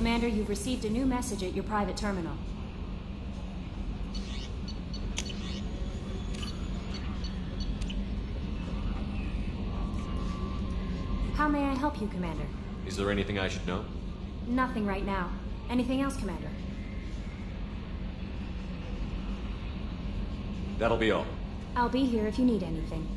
Commander, you've received a new message at your private terminal. How may I help you, Commander? Is there anything I should know? Nothing right now. Anything else, Commander? That'll be all. I'll be here if you need anything.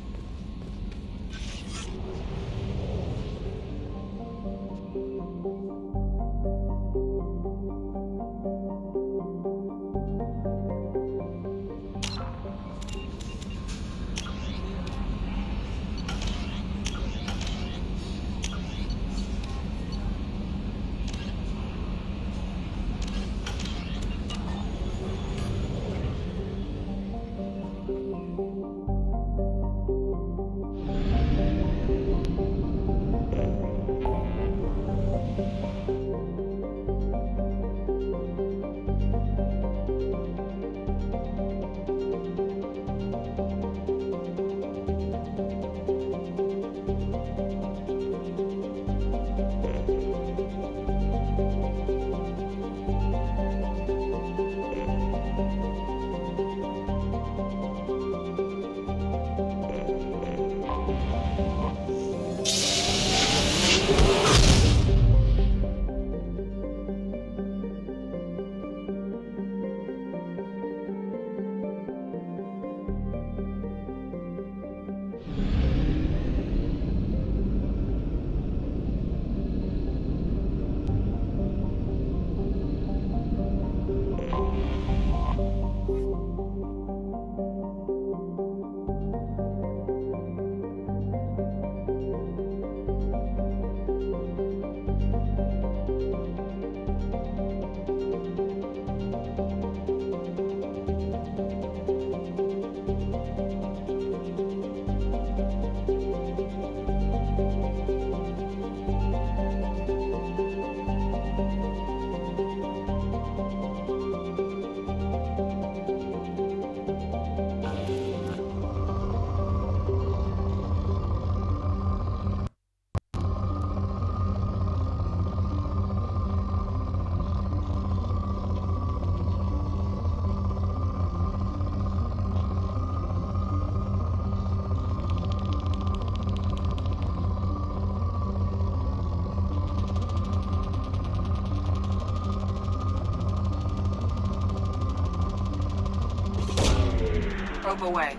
Probe away.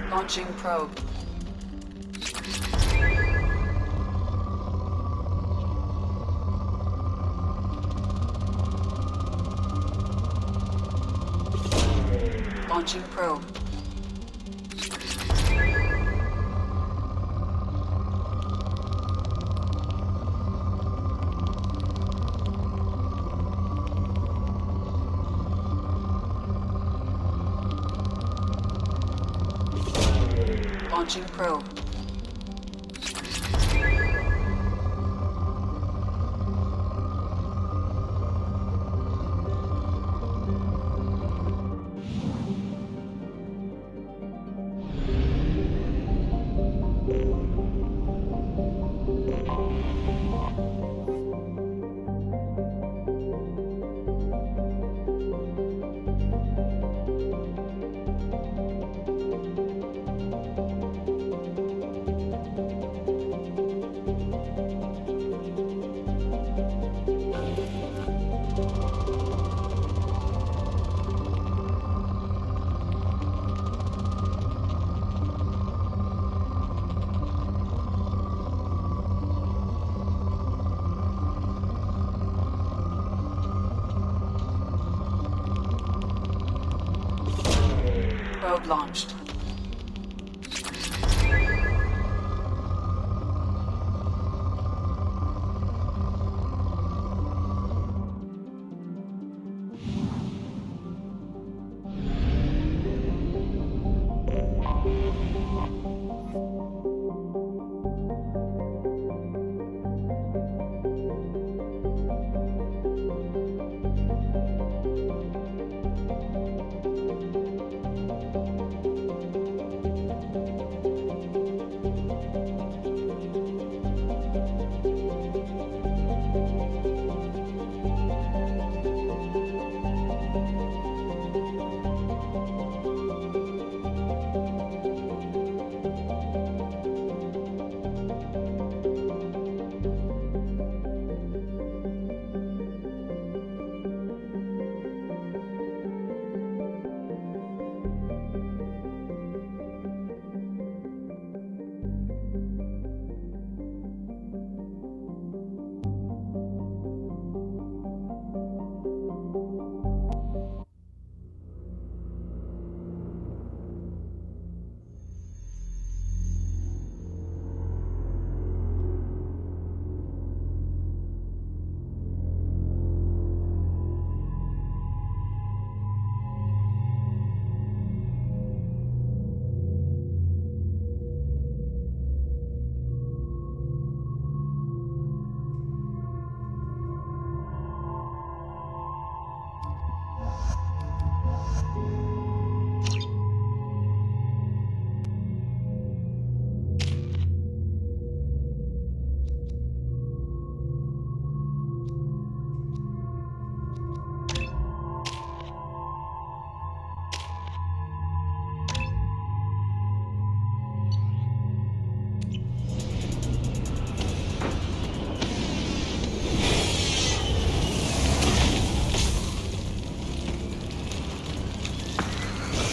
Launching probe. Launching probe. Launching probe. Probe launched.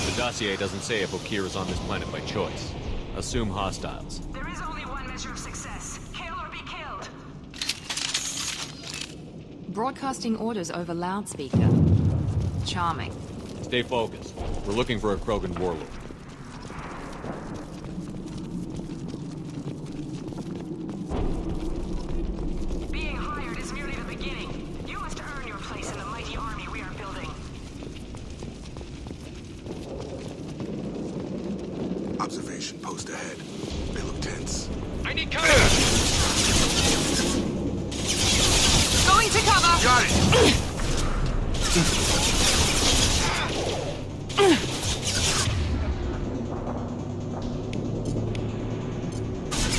The dossier doesn't say if Okir is on this planet by choice. Assume hostiles. There is only one measure of success. Kill or be killed. Broadcasting orders over loudspeaker. Charming. Stay focused. We're looking for a Krogan warlord. Being hired is merely the beginning. You must earn your place in the mighty army we are building. outpost ahead. They look tense. I need cover! Going to cover! Got it!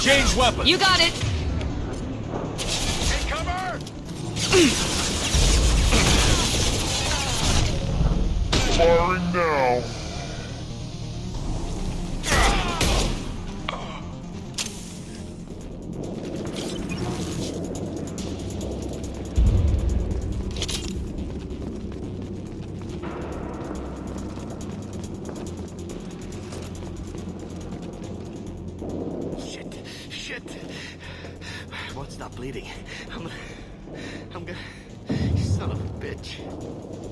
Change weapon! You got it! Take cover! Firing now. Shit. Won't stop bleeding. I'm gonna... Son of a bitch.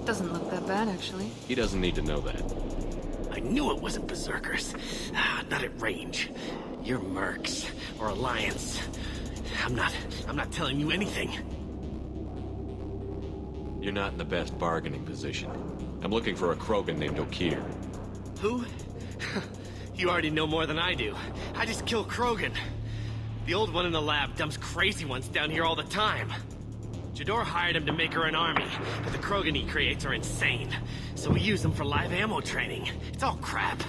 Doesn't look that bad, actually. He doesn't need to know that. I knew it wasn't Berserkers. Not at range. You're Mercs. Or Alliance. I'm not telling you anything. You're not in the best bargaining position. I'm looking for a Krogan named O'Keer. Who? You already know more than I do. I just kill Krogan. The old one in the lab dumps crazy ones down here all the time. Jador hired him to make her an army, but the Krogan he creates are insane. So we use them for live ammo training. It's all crap.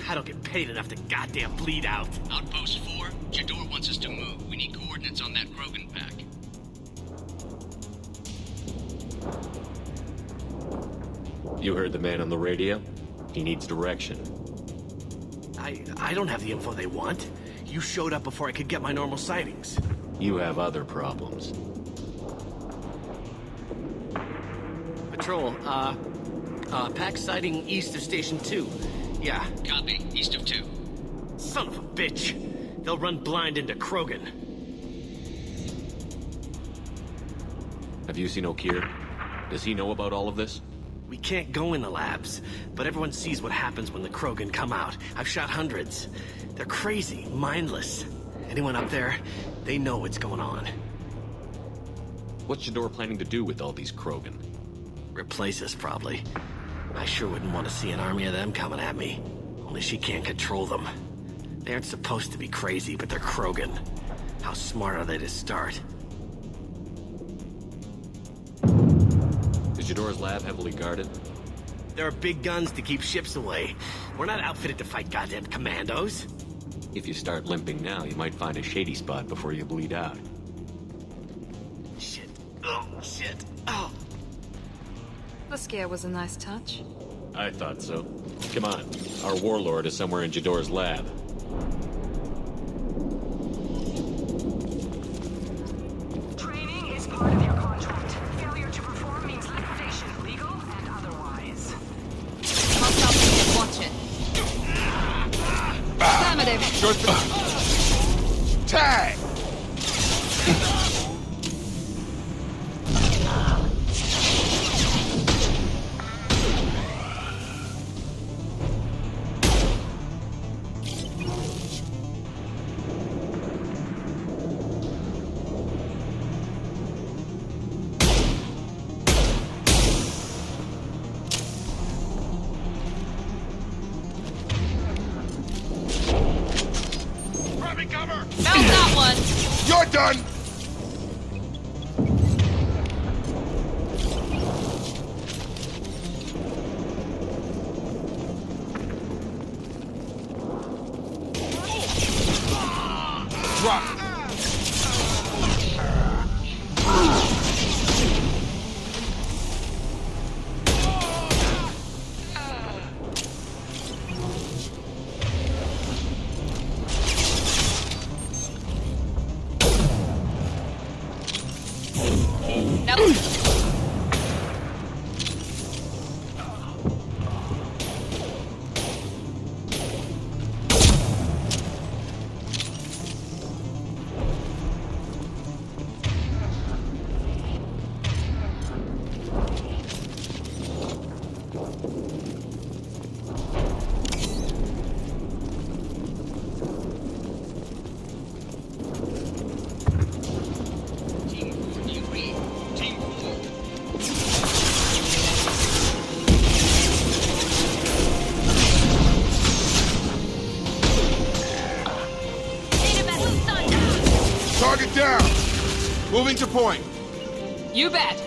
I don't get paid enough to goddamn bleed out. Outpost 4, Jador wants us to move. We need coordinates on that Krogan pack. You heard the man on the radio? He needs direction. I don't have the info they want. You showed up before I could get my normal sightings. You have other problems. Patrol, pack sighting east of Station 2. Yeah. Copy. East of 2. Son of a bitch. They'll run blind into Krogan. Have you seen O'Keer? Does he know about all of this? We can't go in the labs, but everyone sees what happens when the Krogan come out. I've shot hundreds. They're crazy, mindless. Anyone up there, they know what's going on. What's Jador planning to do with all these Krogan? Replace us, probably. I sure wouldn't want to see an army of them coming at me. Only she can't control them. They aren't supposed to be crazy, but they're Krogan. How smart are they to start? Is Jador's lab heavily guarded? There are big guns to keep ships away. We're not outfitted to fight goddamn commandos. If you start limping now, you might find a shady spot before you bleed out. Shit. Oh, shit. Oh. The scare was a nice touch. I thought so. Come on. Our warlord is somewhere in Jador's lab. Training is part of your contract. Failure to perform means liquidation, legal and otherwise. Watch it. Affirmative. Tag! Found that one. You're done! Drop! Nope. down! Moving to point. You bet.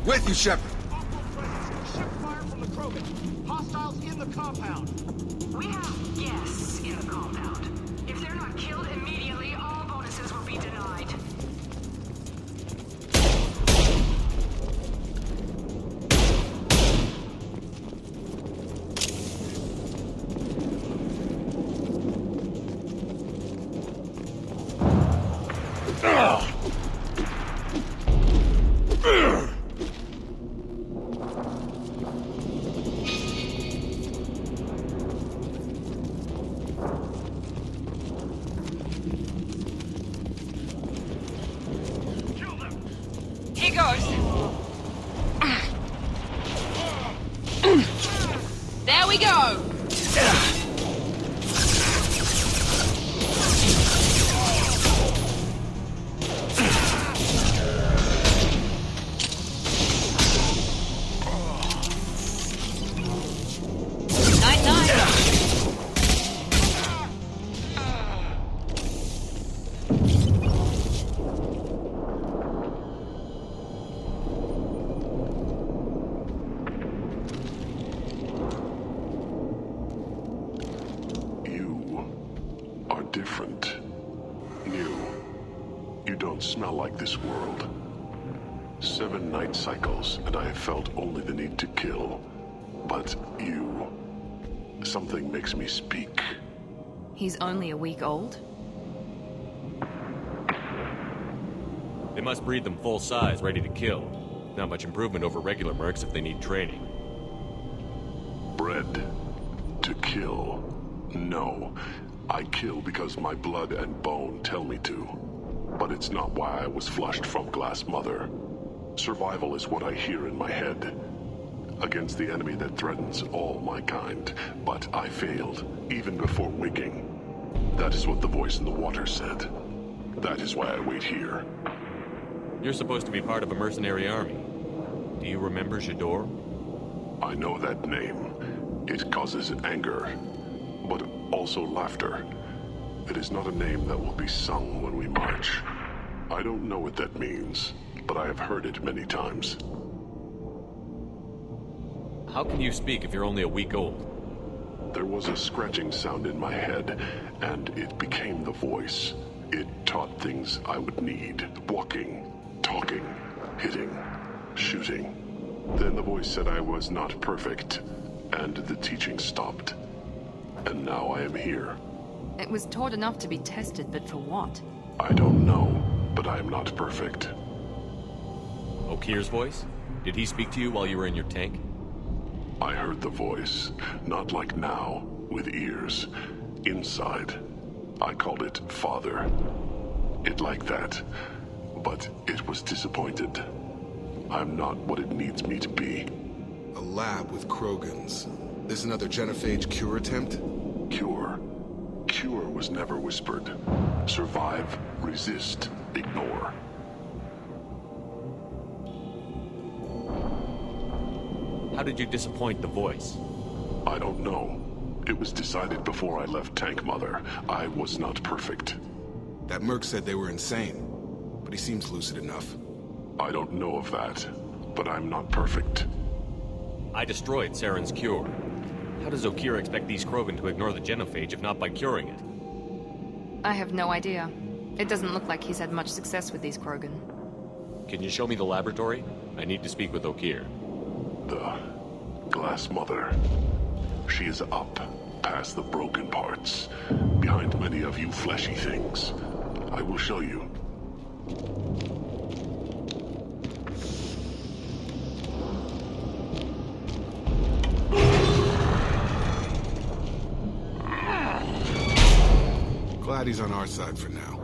With you, Shepard. Ship fire from the Krogan. Hostiles in the compound. We have guests in the compound. If they're not killed immediately, all bonuses will be denied. Here goes. There we go. Night, night. You are different. New. You don't smell like this world. 7 night cycles, and I have felt only the need to kill. But you... something makes me speak. He's only a week old. They must breed them full size, ready to kill. Not much improvement over regular mercs if they need training. Bred to kill. No. I kill because my blood and bone tell me to. But it's not why I was flushed from Glass Mother. Survival is what I hear in my head. Against the enemy that threatens all my kind. But I failed, even before waking. That is what the voice in the water said. That is why I wait here. You're supposed to be part of a mercenary army. Do you remember Jador? I know that name. It causes anger, but also laughter. It is not a name that will be sung when we march. I don't know what that means, but I have heard it many times. How can you speak if you're only a week old? There was a scratching sound in my head, and it became the voice. It taught things I would need. Walking, talking, hitting, shooting. Then the voice said I was not perfect, and the teaching stopped. And now I am here. It was taught enough to be tested, but for what? I don't know, but I am not perfect. Okir's voice? Did he speak to you while you were in your tank? I heard the voice, not like now, with ears. Inside. I called it Father. It liked that, but it was disappointed. I'm not what it needs me to be. A lab with Krogans. This another genophage cure attempt? Cure. Cure was never whispered. Survive, resist, ignore. How did you disappoint the voice? I don't know. It was decided before I left Tank Mother. I was not perfect. That merc said they were insane, but he seems lucid enough. I don't know of that, but I'm not perfect. I destroyed Saren's cure. How does Okir expect these Krogan to ignore the genophage if not by curing it? I have no idea. It doesn't look like he's had much success with these Krogan. Can you show me the laboratory? I need to speak with Okir. The Glass Mother. She is up, past the broken parts, behind many of you fleshy things. I will show you. glad he's on our side for now.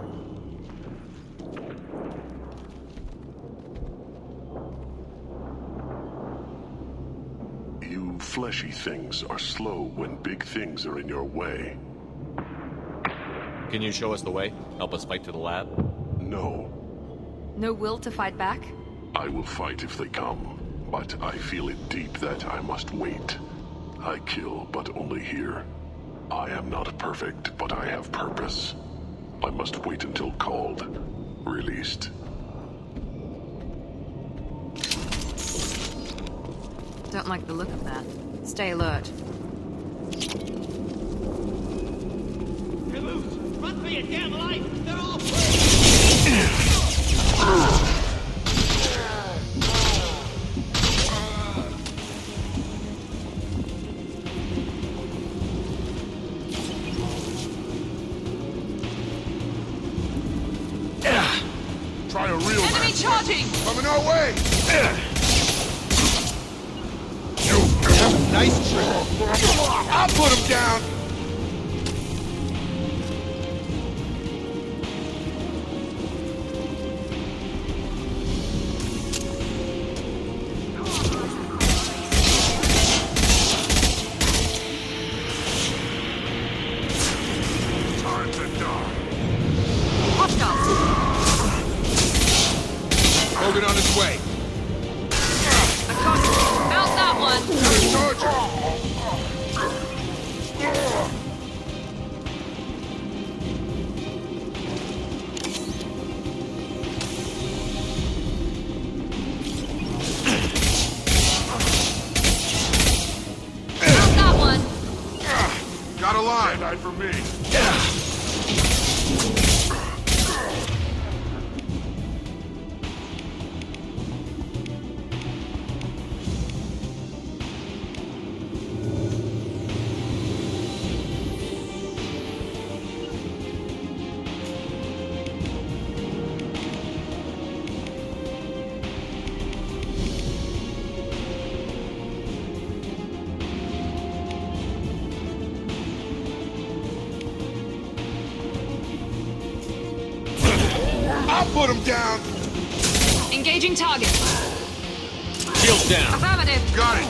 You fleshy things are slow when big things are in your way. Can you show us the way? Help us fight to the lab? No, No will to fight back? I will fight if they come, but I feel it deep that I must wait. I kill, but only here. I am not perfect, but I have purpose. I must wait until called, released. Don't like the look of that. Stay alert. They're loose! Run for your damn life! They're all... Try a real Enemy charging! coming our way! Nice trick! I'll put him down! Time to die. Hostiles! Hogan on his way. Found that one! Charger! Found that one! Got a line. Stand for me. I'll put him down. Engaging target. Shields down. Affirmative. Got it.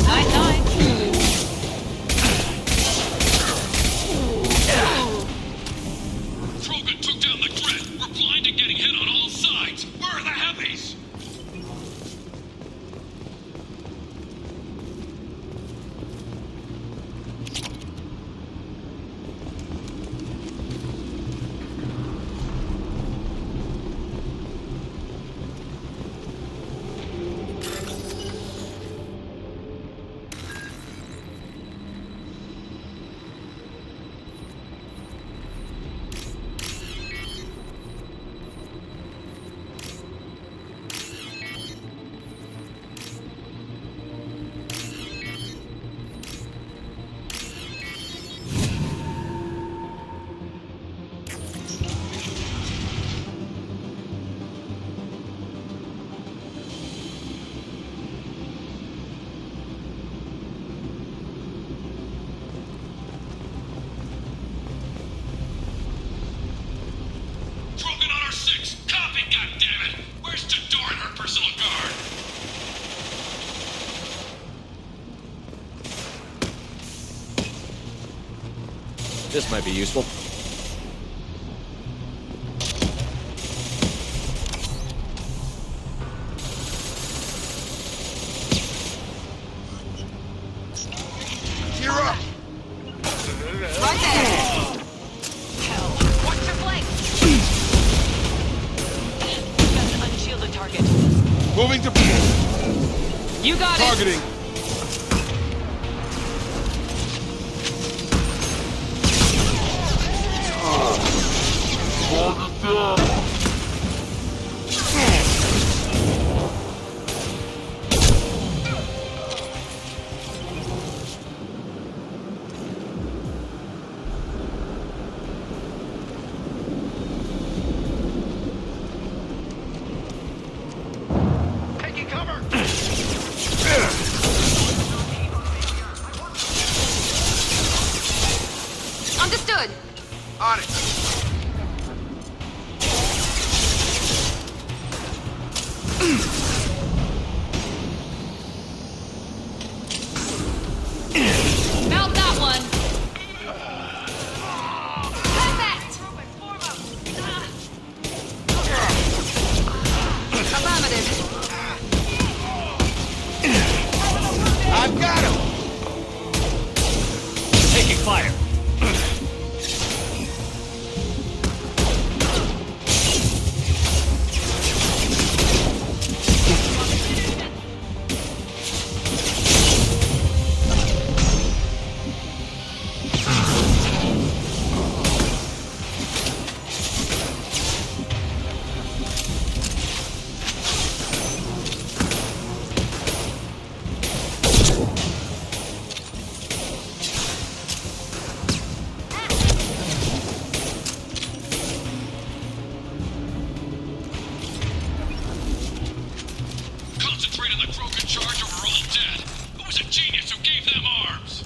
Night. Krogan took down the threat. We're blind and getting hit on all sides. Where are the heavies? Krogan on our 6. Copy, goddammit. Where's Tador and her personal guard? This might be useful. Gear up. Right there. Hell. Watch your flank. Best unshield the target. Moving to You got it. targeting. Taking cover! Got it. Mount that one! Perfect! Affirmative. I've got him. Taking fire. Concentrate on the Krogan charge or we're all dead. Who was a genius who gave them arms?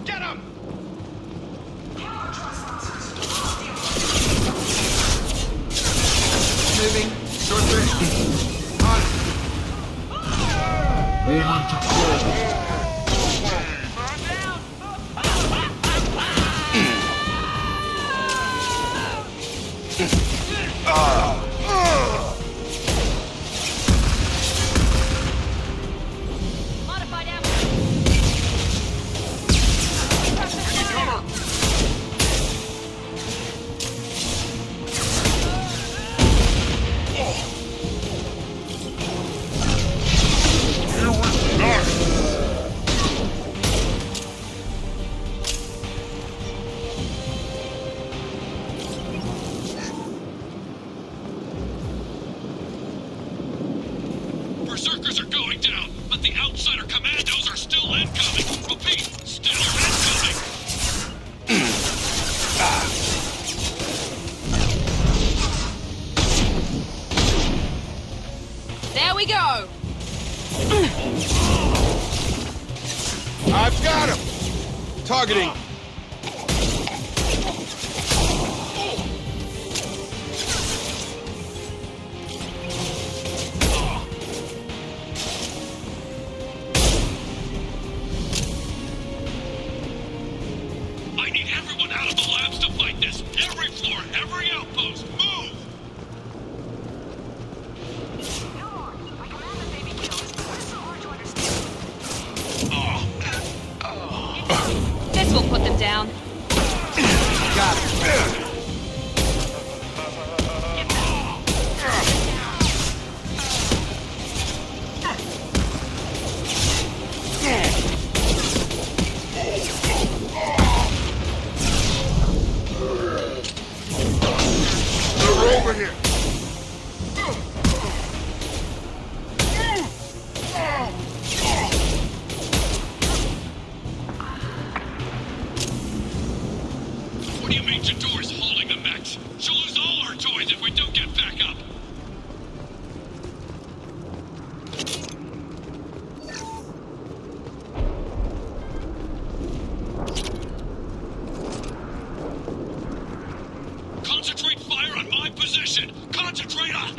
Get him. Moving. Short range. On it. Movement to call. Modified ammo. Berserkers are going down, but the outsider commandos are still incoming. Repeat, still incoming. There we go! I've got him. Targeting. I need everyone out of the labs to fight this. Every floor, every outpost, move! My commander may be killed, but it's so hard to understand. This will put them down. Got it. They're over here. What do you mean Jador's holding the mechs? She'll lose all her toys if we don't get back up. Concentrate fire on my position! Concentrate on...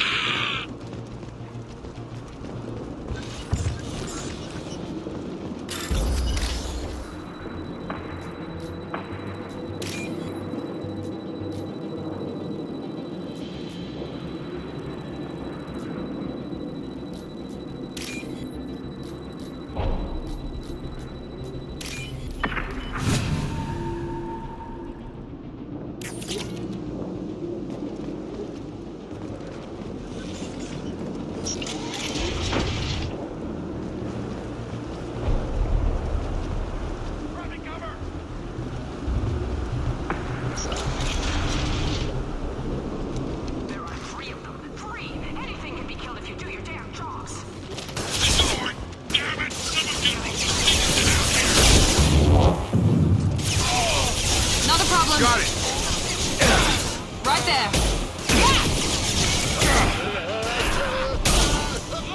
Right there!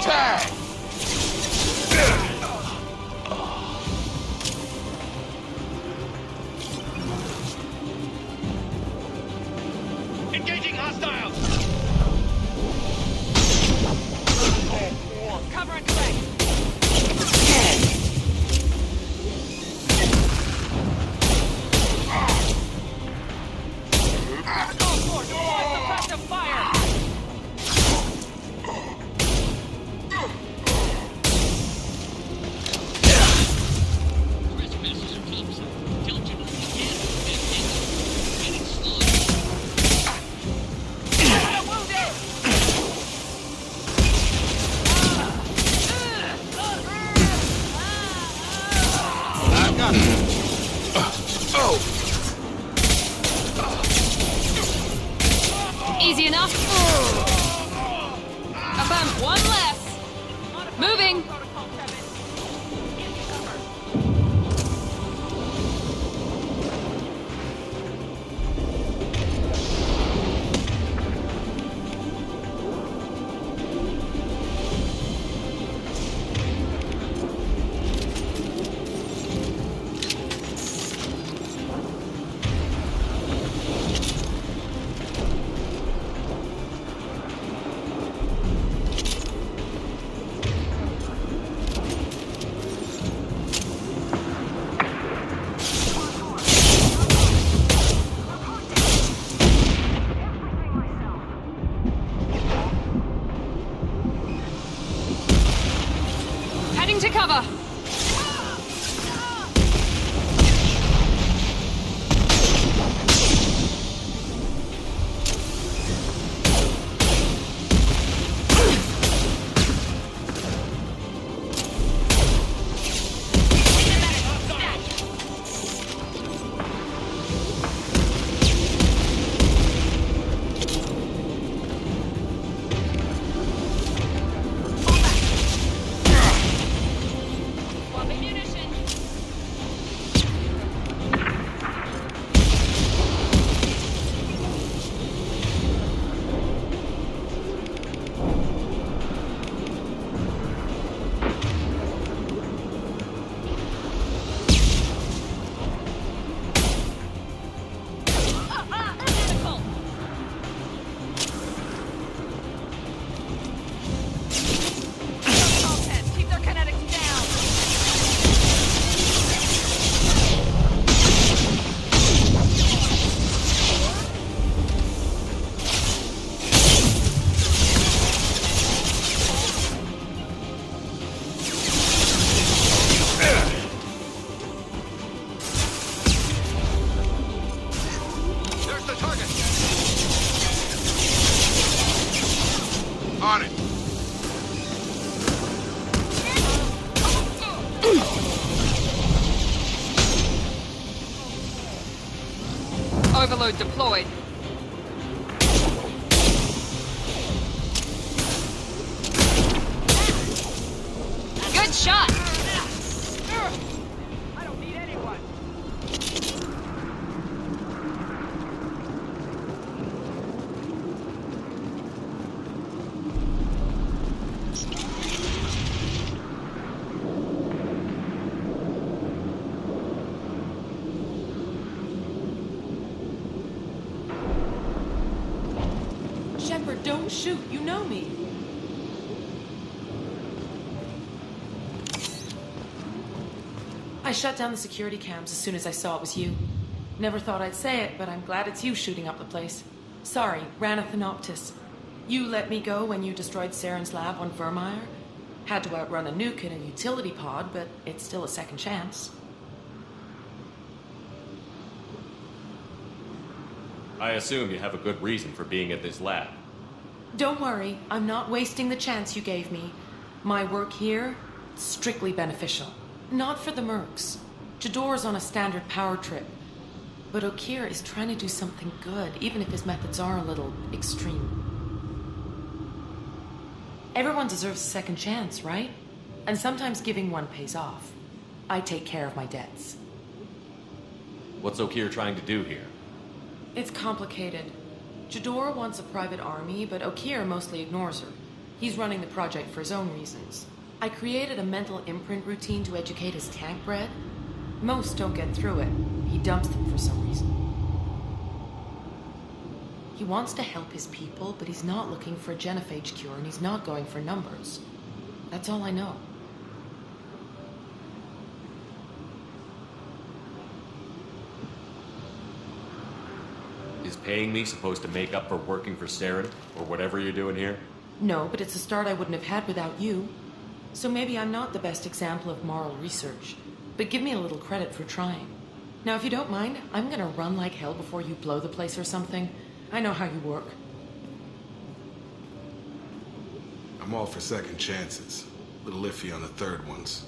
Tag! Engaging hostiles! Cover and flank. Suppressive fire! I got it. Easy enough. Affirm, one less. Moving. Heading to cover. Keep their kinetics down. There's the target! On it. Overload deployed. Good shot. I don't need anyone. Shepard, don't shoot. You know me. I shut down the security cams as soon as I saw it was you. Never thought I'd say it, but I'm glad it's you shooting up the place. Sorry, Raneth and Optus. You let me go when you destroyed Saren's lab on Vermeer. Had to outrun a nuke in a utility pod, but it's still a second chance. I assume you have a good reason for being at this lab. Don't worry, I'm not wasting the chance you gave me. My work here, strictly beneficial. Not for the mercs. Jador's on a standard power trip. But Okir is trying to do something good, even if his methods are a little extreme. Everyone deserves a second chance, right? And sometimes giving one pays off. I take care of my debts. What's Okir trying to do here? It's complicated. Jador wants a private army, but Okeer mostly ignores her. He's running the project for his own reasons. I created a mental imprint routine to educate his tank bred. Most don't get through it. He dumps them for some reason. He wants to help his people, but he's not looking for a genophage cure, and he's not going for numbers. That's all I know. Is paying me supposed to make up for working for Saren, or whatever you're doing here? No, but it's a start I wouldn't have had without you. So maybe I'm not the best example of moral research, but give me a little credit for trying. Now, if you don't mind, I'm gonna run like hell before you blow the place or something. I know how you work. I'm all for second chances. A little iffy on the third ones.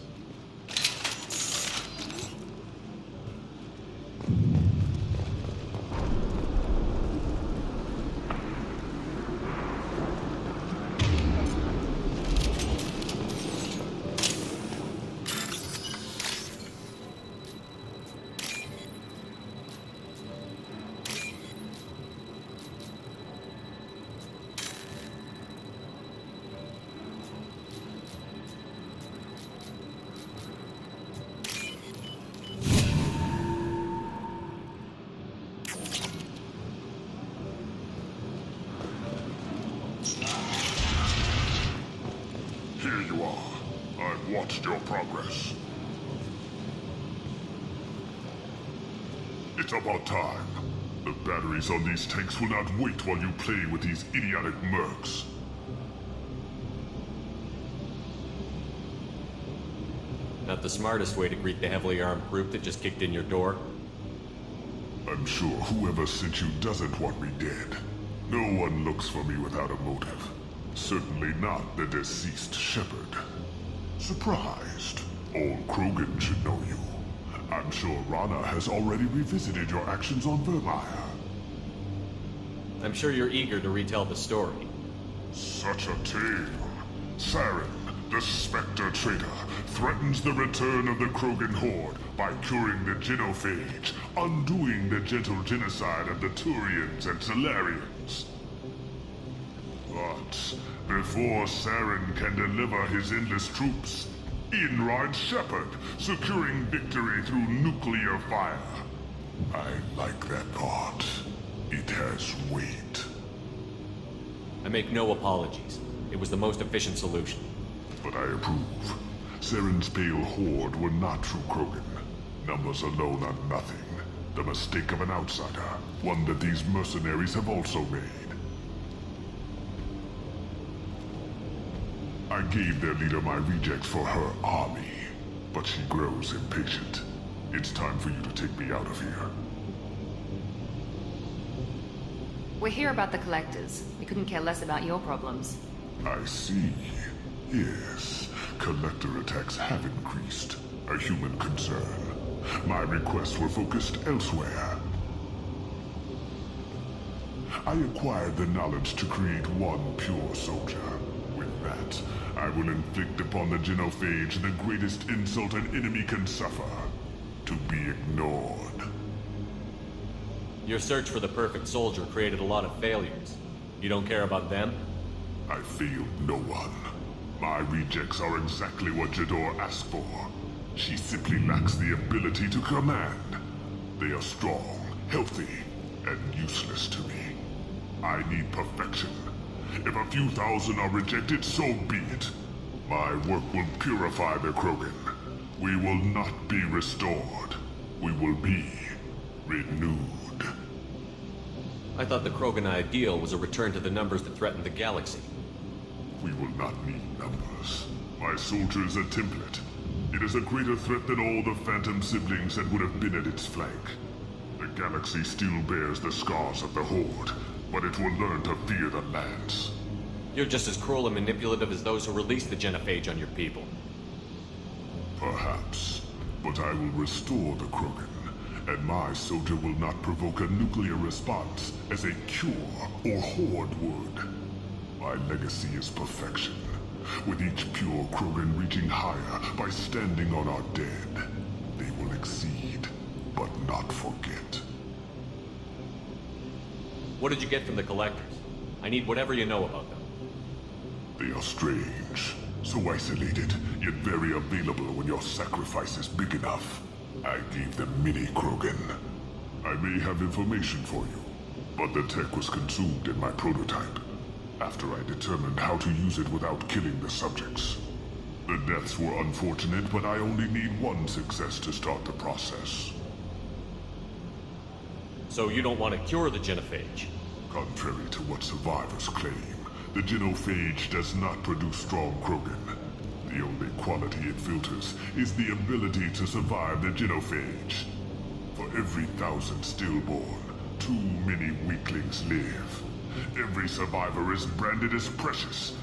Here you are. I've watched your progress. It's about time. The batteries on these tanks will not wait while you play with these idiotic mercs. Not the smartest way to greet the heavily armed group that just kicked in your door. I'm sure whoever sent you doesn't want me dead. No one looks for me without a motive. Certainly not the deceased shepherd. Surprised. Old Krogan should know you. I'm sure Rana has already revisited your actions on Vermeer. I'm sure you're eager to retell the story. Such a tale. Saren, the Spectre traitor, threatens the return of the Krogan horde by curing the genophage, undoing the gentle genocide of the Turians and Solarians. But before Saren can deliver his endless troops, in rides Shepard, securing victory through nuclear fire. I like that thought. It has weight. I make no apologies. It was the most efficient solution. But I approve. Saren's pale horde were not true Krogan. Numbers alone are nothing. The mistake of an outsider. One that these mercenaries have also made. I gave their leader my rejects for her army, but she grows impatient. It's time for you to take me out of here. We're here about the collectors. We couldn't care less about your problems. I see. Yes, collector attacks have increased. A human concern. My requests were focused elsewhere. I acquired the knowledge to create one pure soldier. With that, I will inflict upon the genophage the greatest insult an enemy can suffer. To be ignored. Your search for the perfect soldier created a lot of failures. You don't care about them? I failed no one. My rejects are exactly what Jador asked for. She simply lacks the ability to command. They are strong, healthy, and useless to me. I need perfection. If a few thousand are rejected, so be it. My work will purify the Krogan. We will not be restored. We will be renewed. I thought the Krogan ideal was a return to the numbers that threatened the galaxy. We will not need numbers. My soldier is a template. It is a greater threat than all the Phantom siblings that would have been at its flank. The galaxy still bears the scars of the Horde, but it will learn to fear the Lance. You're just as cruel and manipulative as those who released the genophage on your people. Perhaps, but I will restore the Krogan, and my soldier will not provoke a nuclear response as a cure or Horde would. My legacy is perfection, with each pure Krogan reaching higher by standing on our dead. They will exceed, but not forget. What did you get from the Collectors? I need whatever you know about them. They are strange. So isolated, yet very available when your sacrifice is big enough. I gave them mini Krogan. I may have information for you, but the tech was consumed in my prototype, after I determined how to use it without killing the subjects. The deaths were unfortunate, but I only need one success to start the process. So you don't want to cure the genophage? Contrary to what survivors claim, the genophage does not produce strong Krogan. The only quality it filters is the ability to survive the genophage. For every 1,000 stillborn, too many weaklings live. Every survivor is branded as precious.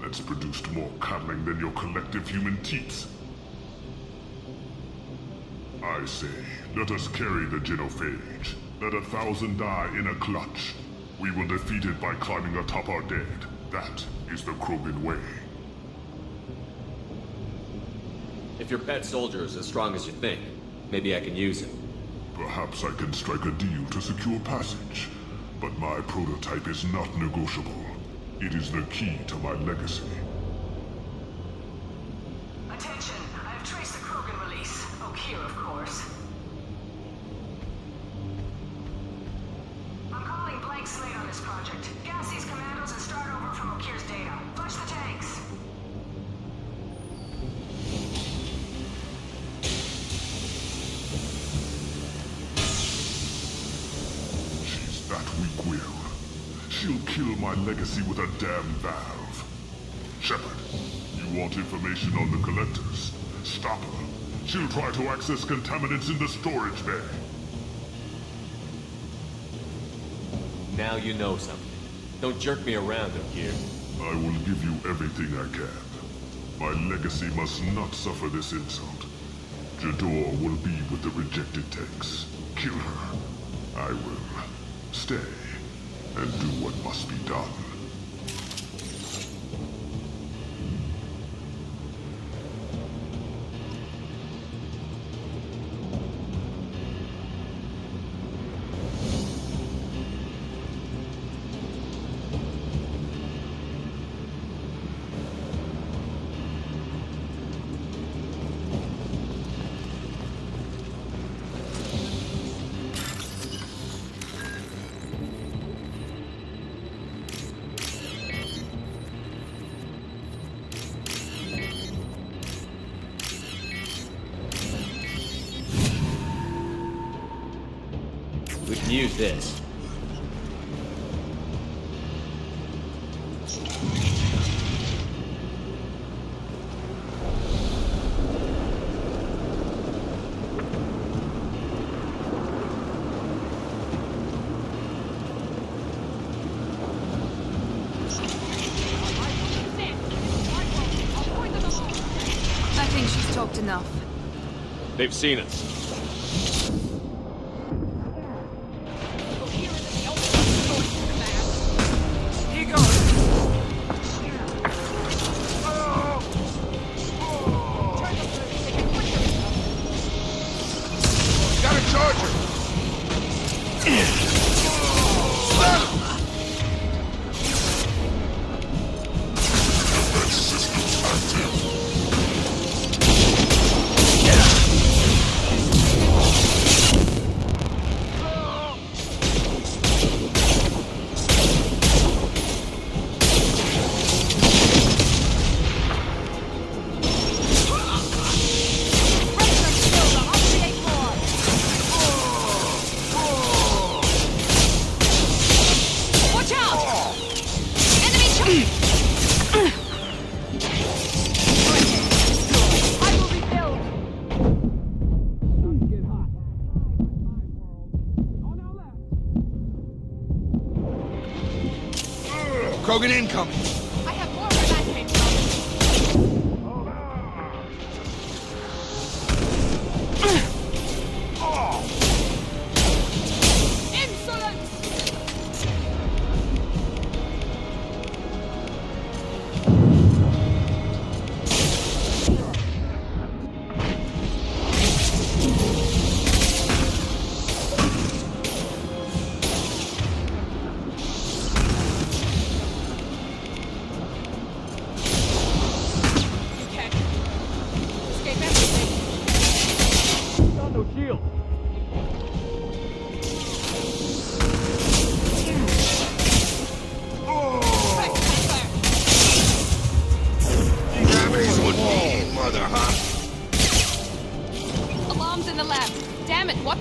That's produced more coddling than your collective human teats. I say, let us carry the genophage. Let 1,000 die in a clutch. We will defeat it by climbing atop our dead. That is the Krogan way. If your pet soldier is as strong as you think, maybe I can use him. Perhaps I can strike a deal to secure passage. But my prototype is not negotiable. It is the key to my legacy. Attention, I have traced the Krogan release. Okier, of course. I'm calling blank slate on this project. Gas these commandos and start over from Okier's data. Flush the tanks. She's that weak-willed. She'll kill my legacy with a damn valve. Shepard, you want information on the Collectors? Stop her. She'll try to access contaminants in the storage bay. Now you know something. Don't jerk me around, Okier. I will give you everything I can. My legacy must not suffer this insult. Jador will be with the rejected tanks. Kill her. I will stay and do what must be done. We can use this. I think she's talked enough. They've seen us. Got a charger! Krogan incoming! I have more where that came from. Insolence!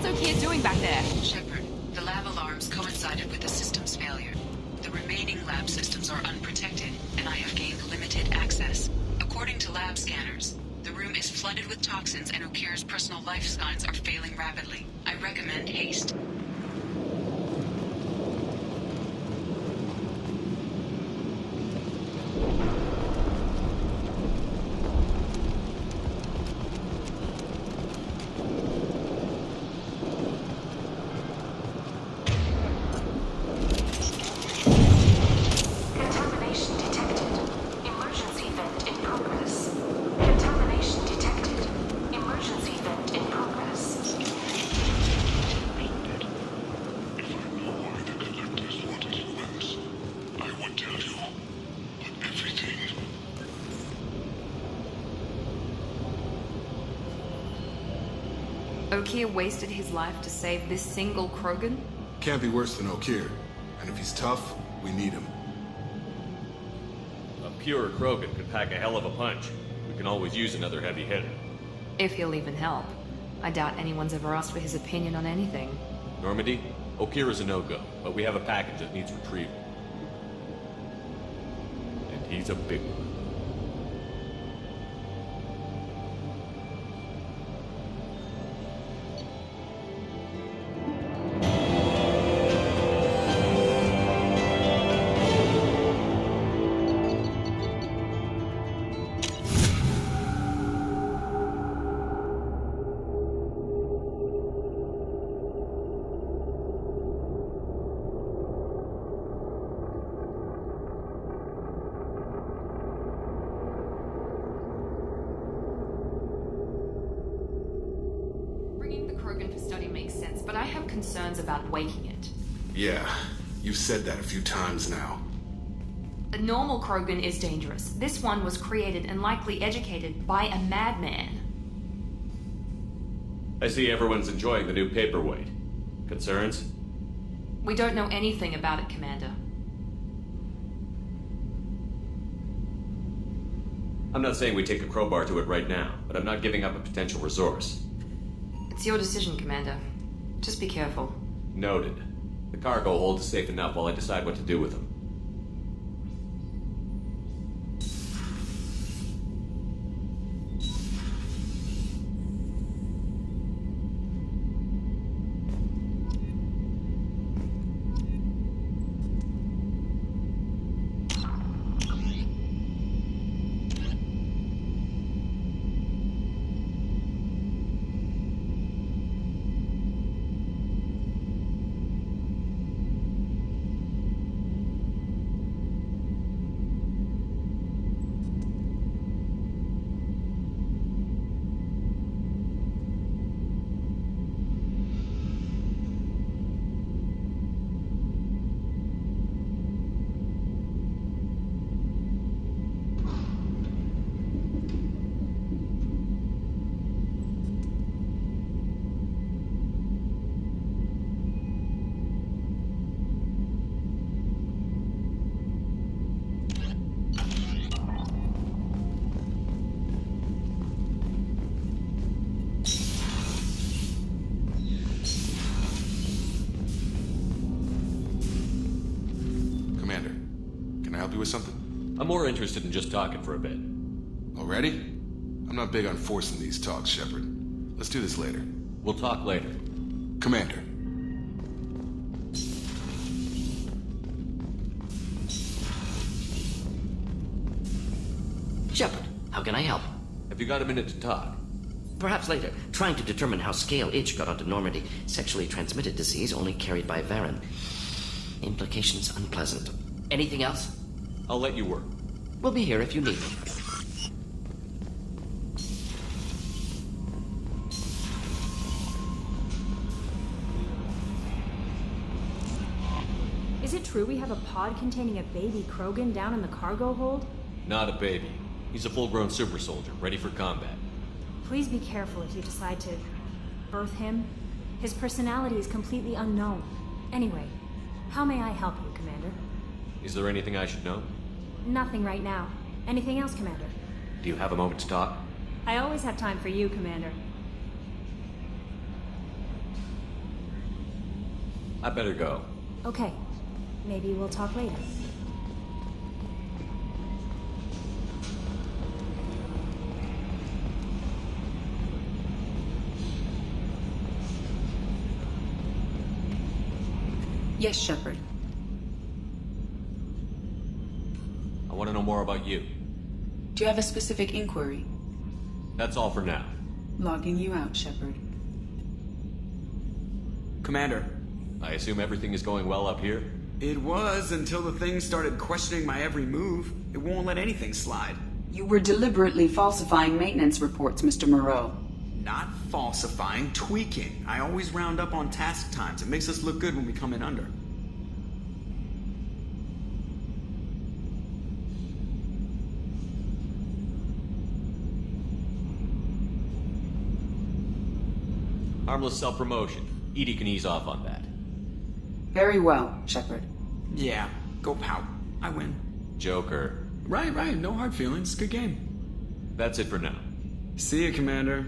What's Okier doing back there? Shepard, the lab alarms coincided with the system's failure. The remaining lab systems are unprotected, and I have gained limited access. According to lab scanners, the room is flooded with toxins and Okir's personal life signs are failing rapidly. I recommend haste. Contamination detected. Emergency vent in progress. Contamination detected. Emergency vent in progress. If I knew why the collectors wanted humans, I would tell you. But everything... Okier wasted his life to save this single Krogan? Can't be worse than Okir. And if he's tough, we need him. A pure Krogan could pack a hell of a punch. We can always use another heavy hitter. If he'll even help. I doubt anyone's ever asked for his opinion on anything. Normandy, Okir is a no-go, but we have a package that needs retrieval. And he's a big one. Bringing the Krogan for study makes sense, but I have concerns about waking it. Yeah, you've said that a few times now. A normal Krogan is dangerous. This one was created and likely educated by a madman. I see everyone's enjoying the new paperweight. Concerns? We don't know anything about it, Commander. I'm not saying we take a crowbar to it right now, but I'm not giving up a potential resource. It's your decision, Commander. Just be careful. Noted. The cargo hold is safe enough while I decide what to do with them. With something? I'm more interested in just talking for a bit. Already? I'm not big on forcing these talks, Shepard. Let's do this later. We'll talk later. Commander. Shepard, how can I help? Have you got a minute to talk? Perhaps later. Trying to determine how Scale Itch got onto Normandy. Sexually transmitted disease only carried by Varen. Implications unpleasant. Anything else? I'll let you work. We'll be here if you need me. Is it true we have a pod containing a baby Krogan down in the cargo hold? Not a baby. He's a full-grown super soldier, ready for combat. Please be careful if you decide to birth him. His personality is completely unknown. Anyway, how may I help you, Commander? Is there anything I should know? Nothing right now. Anything else, Commander? Do you have a moment to talk? I always have time for you, Commander. I better go. Okay. Maybe we'll talk later. Yes, Shepard. I want to know more about you. Do you have a specific inquiry? That's all for now. Logging you out, Shepard. Commander. I assume everything is going well up here? It was until the thing started questioning my every move. It won't let anything slide. You were deliberately falsifying maintenance reports, Mr. Moreau. Not falsifying, tweaking. I always round up on task times. It makes us look good when we come in under. Harmless self-promotion. Edie can ease off on that. Very well, Shepard. Yeah, go pout. I win. Joker. Right, no hard feelings. Good game. That's it for now. See ya, Commander.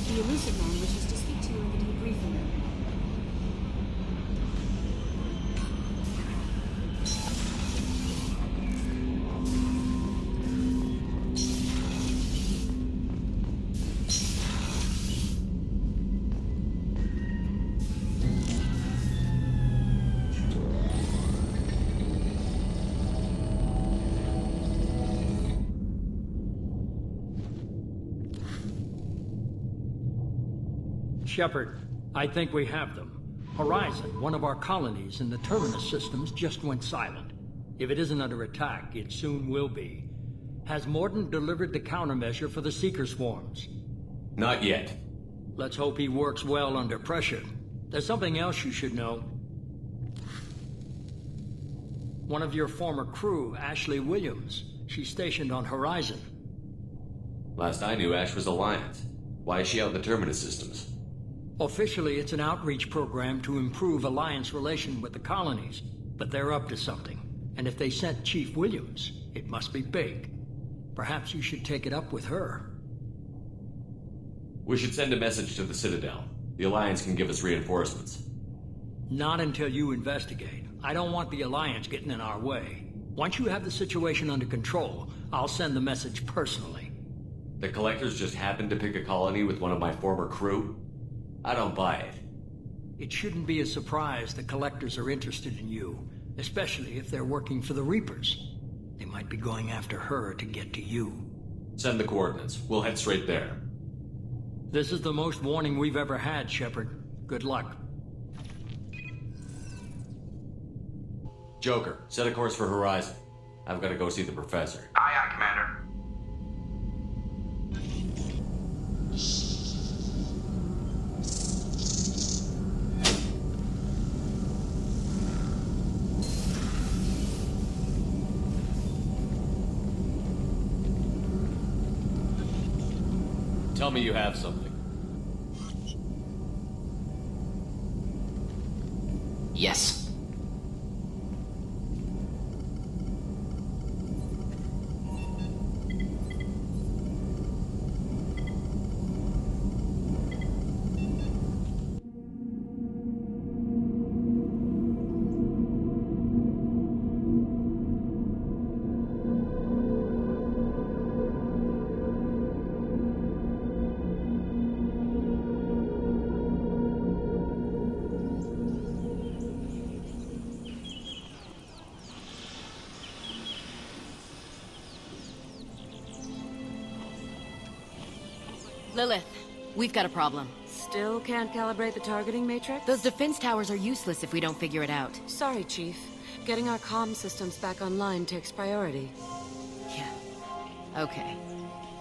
The elusive man wishes to speak to you in the debriefing room. Shepard, I think we have them. Horizon, one of our colonies in the Terminus systems, just went silent. If it isn't under attack, it soon will be. Has Morton delivered the countermeasure for the Seeker swarms? Not yet. Let's hope he works well under pressure. There's something else you should know. One of your former crew, Ashley Williams, she's stationed on Horizon. Last I knew, Ash was Alliance. Why is she out in the Terminus systems? Officially, it's an outreach program to improve Alliance relation with the colonies, but they're up to something. And if they sent Chief Williams, it must be big. Perhaps you should take it up with her. We should send a message to the Citadel. The Alliance can give us reinforcements. Not until you investigate. I don't want the Alliance getting in our way. Once you have the situation under control, I'll send the message personally. The Collectors just happened to pick a colony with one of my former crew? I don't buy it. It shouldn't be a surprise the Collectors are interested in you, especially if they're working for the Reapers. They might be going after her to get to you. Send the coordinates. We'll head straight there. This is the most warning we've ever had, Shepard. Good luck. Joker, set a course for Horizon. I've got to go see the Professor. Aye, aye, Commander. Tell me you have something. Yes. Lilith, we've got a problem. Still can't calibrate the targeting matrix? Those defense towers are useless if we don't figure it out. Sorry, Chief. Getting our comm systems back online takes priority. Yeah. Okay.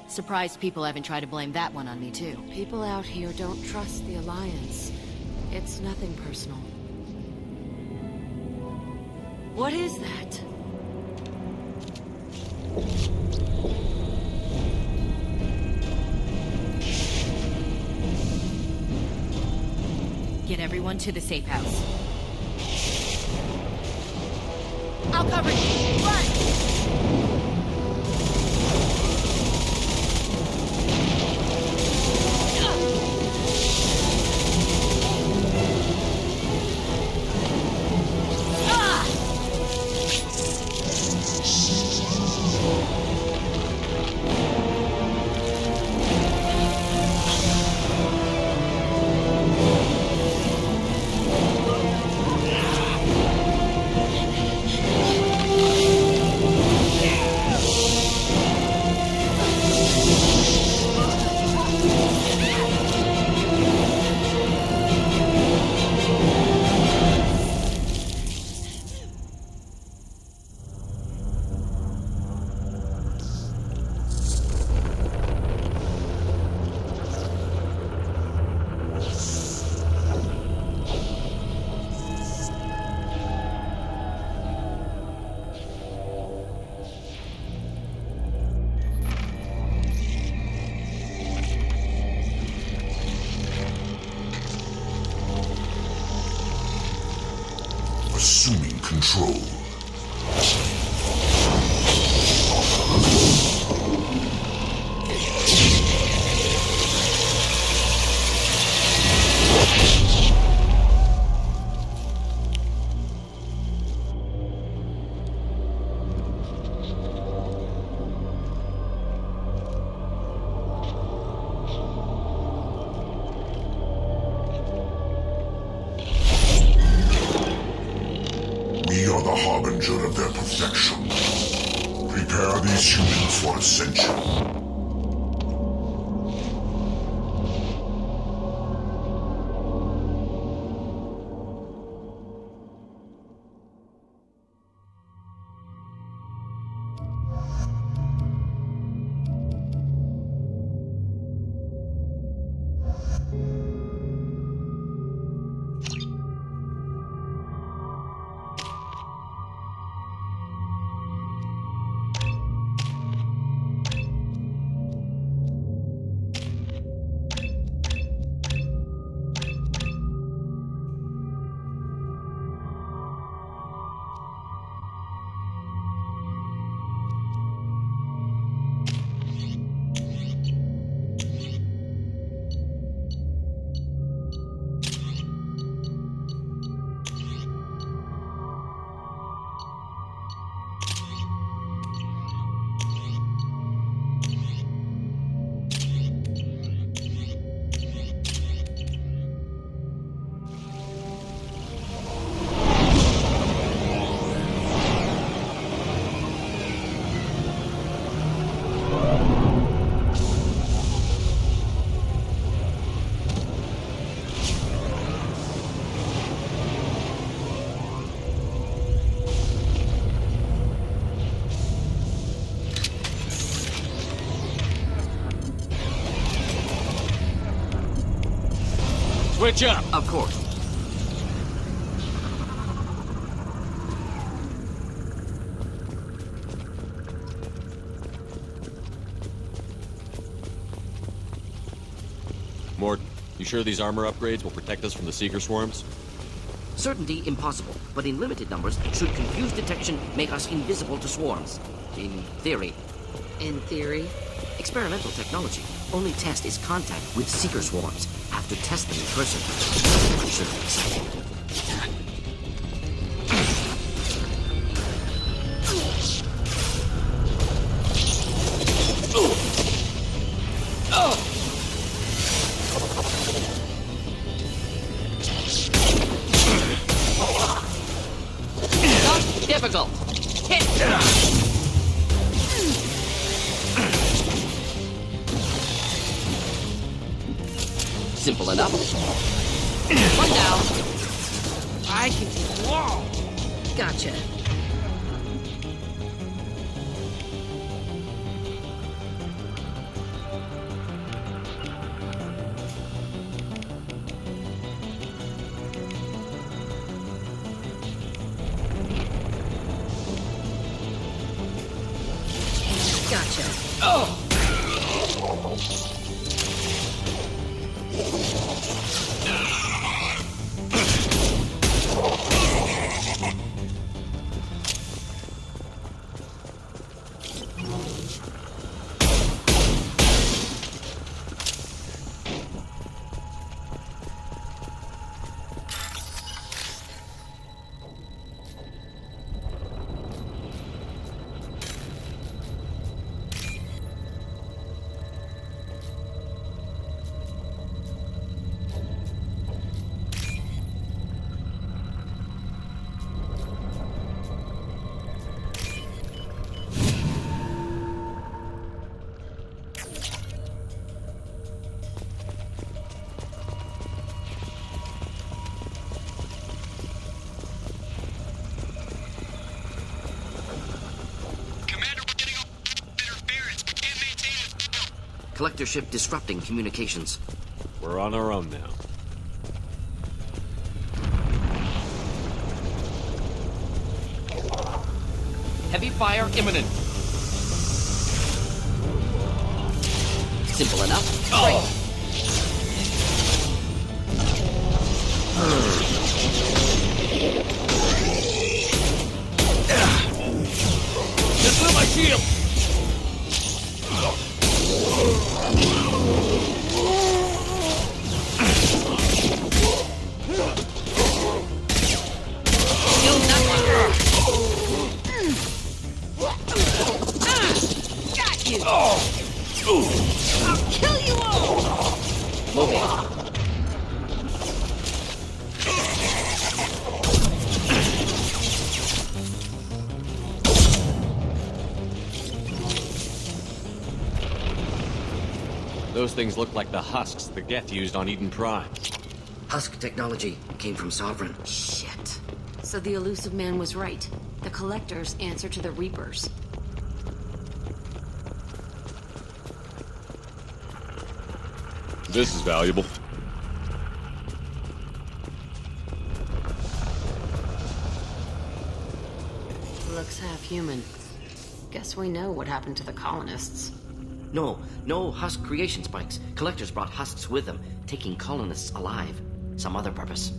Surprised people haven't tried to blame that one on me, too. People out here don't trust the Alliance. It's nothing personal. What is that? Get everyone to the safe house. I'll cover you. Run! Assuming control. We are the harbinger of their perfection. Prepare these humans for ascension. Switch up! Of course. Mort, you sure these armor upgrades will protect us from the Seeker swarms? Certainty impossible, but in limited numbers, should confused detection make us invisible to swarms. In theory. In theory? Experimental technology. Only test is contact with Seeker swarms. Have to test them in person. Should be exciting. Not difficult. Hit! Simple enough. One down. I can take wall. Gotcha. Gotcha. Oh! Collector ship disrupting communications. We're on our own now. Heavy fire imminent. Simple enough. Oh. Just blew my shield! Killed that one. Got you! I'll kill you all! Moving. Those things look like the husks the Geth used on Eden Prime. Husk technology came from Sovereign. Shit. So the elusive man was right. The Collectors answer to the Reapers. This is valuable. Looks half human. Guess we know what happened to the colonists. No husk creation spikes. Collectors brought husks with them, taking colonists alive. Some other purpose.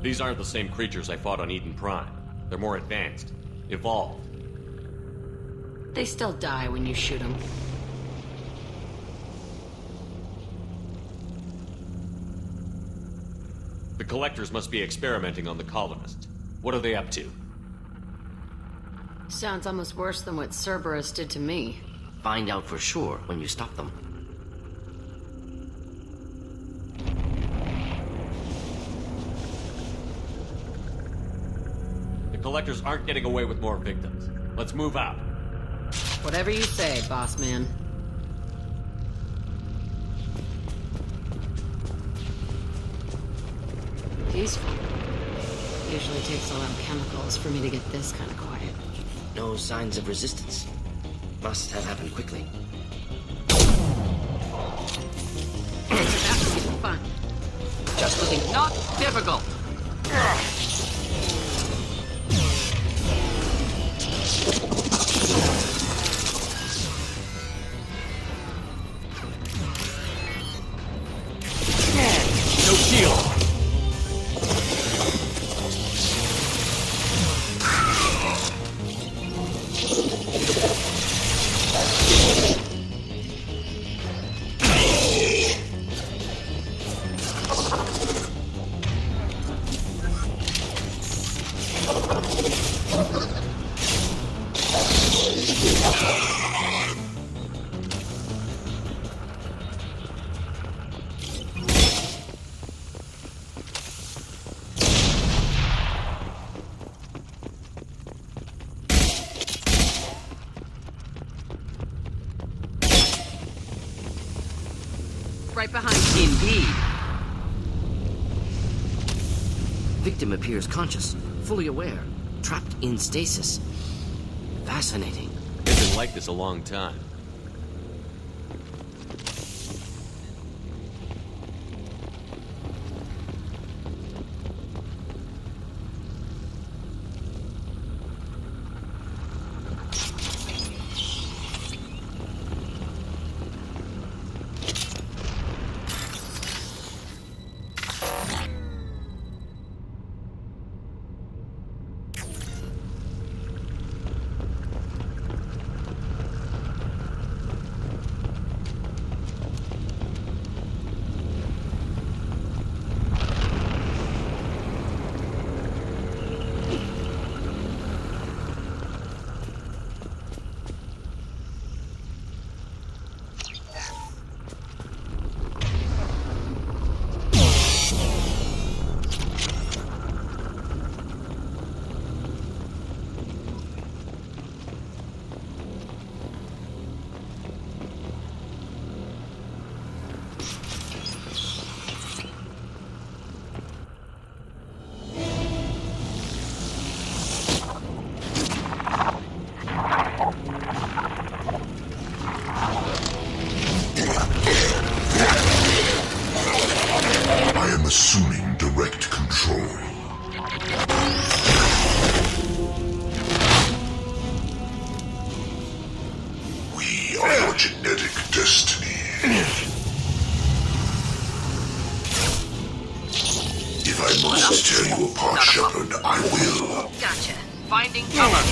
These aren't the same creatures I fought on Eden Prime. They're more advanced. Evolved. They still die when you shoot them. The Collectors must be experimenting on the colonists. What are they up to? Sounds almost worse than what Cerberus did to me. Find out for sure when you stop them. The Collectors aren't getting away with more victims. Let's move out. Whatever you say, boss man. Peaceful. Usually takes a lot of chemicals for me to get this kind of quiet. No signs of resistance. Must have happened quickly. That would be fun. Just looking not difficult. No shield. Right behind you. Indeed. Victim appears conscious, fully aware, trapped in stasis. Fascinating. They've been like this a long time. am assuming direct control. We are your genetic destiny. If I must tear you apart, Shepard, I will. Gotcha. Finding cover.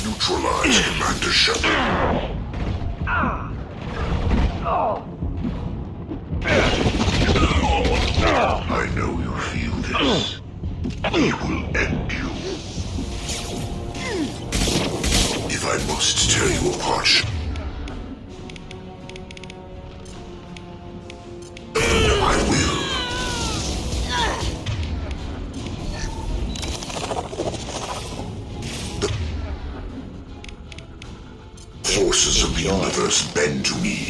Neutralize Commander Shepard. I know you feel this. We will end you. If I must tear you apart, I will. The forces of the universe bend to me.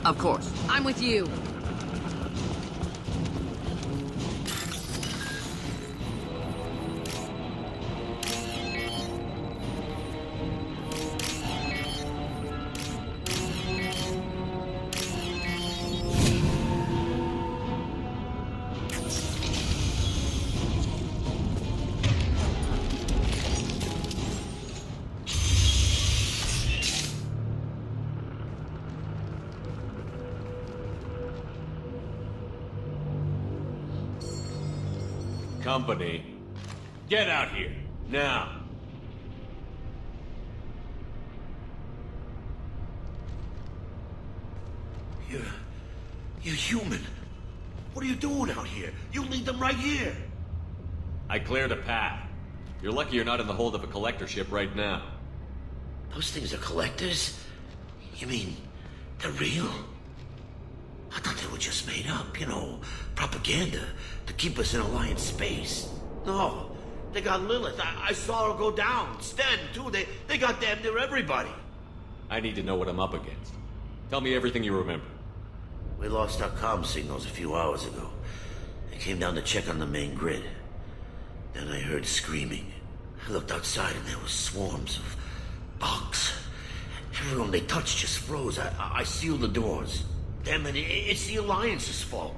Of course. I'm with you. Company, get out here, now. You're human. What are you doing out here? You lead them right here. I cleared a path. You're lucky you're not in the hold of a collector ship right now. Those things are collectors? You mean, they're real? I thought they were just made up, propaganda to keep us in Alliance space. No, they got Lilith. I saw her go down. Sten, too. They got damn near everybody. I need to know what I'm up against. Tell me everything you remember. We lost our comm signals a few hours ago. I came down to check on the main grid. Then I heard screaming. I looked outside and there were swarms of bugs. Everyone they touched just froze. I sealed the doors. Damn it, it's the Alliance's fault.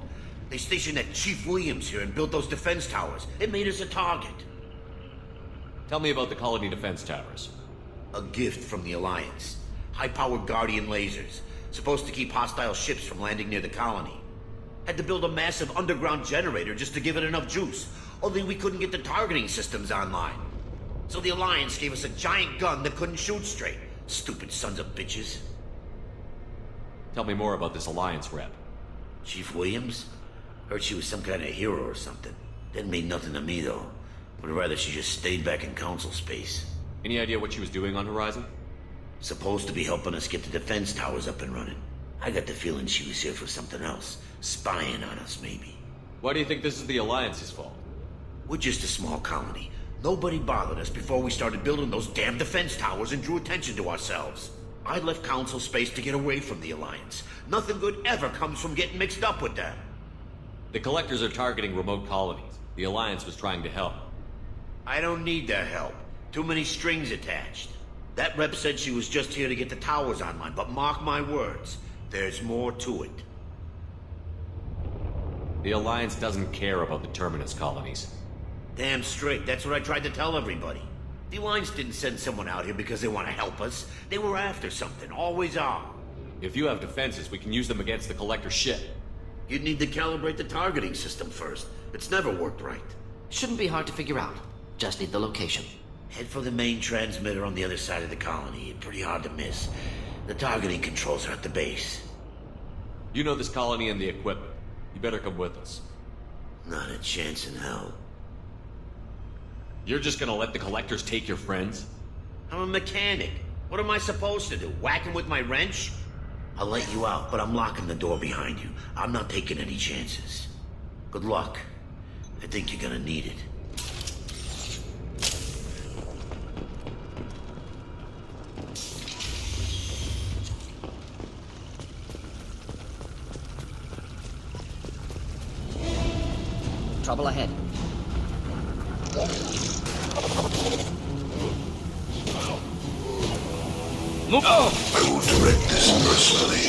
They stationed that Chief Williams here and built those defense towers. It made us a target. Tell me about the colony defense towers. A gift from the Alliance. High-powered Guardian lasers. Supposed to keep hostile ships from landing near the colony. Had to build a massive underground generator just to give it enough juice. Only we couldn't get the targeting systems online. So the Alliance gave us a giant gun that couldn't shoot straight. Stupid sons of bitches. Tell me more about this Alliance rep. Chief Williams? Heard she was some kind of hero or something. Didn't mean nothing to me, though. Would rather she just stayed back in Council space. Any idea what she was doing on Horizon? Supposed to be helping us get the defense towers up and running. I got the feeling she was here for something else. Spying on us, maybe. Why do you think this is the Alliance's fault? We're just a small colony. Nobody bothered us before we started building those damn defense towers and drew attention to ourselves. I left Council space to get away from the Alliance. Nothing good ever comes from getting mixed up with them. The Collectors are targeting remote colonies. The Alliance was trying to help. I don't need their help. Too many strings attached. That rep said she was just here to get the towers online, but mark my words, there's more to it. The Alliance doesn't care about the Terminus colonies. Damn straight, that's what I tried to tell everybody. The Alliance didn't send someone out here because they want to help us. They were after something, always are. If you have defenses, we can use them against the Collector ship. You'd need to calibrate the targeting system first. It's never worked right. Shouldn't be hard to figure out. Just need the location. Head for the main transmitter on the other side of the colony. Pretty hard to miss. The targeting controls are at the base. You know this colony and the equipment. You better come with us. Not a chance in hell. You're just gonna let the collectors take your friends? I'm a mechanic. What am I supposed to do? Whack him with my wrench? I'll let you out, but I'm locking the door behind you. I'm not taking any chances. Good luck. I think you're gonna need it. Trouble ahead. Move! I will direct this personally.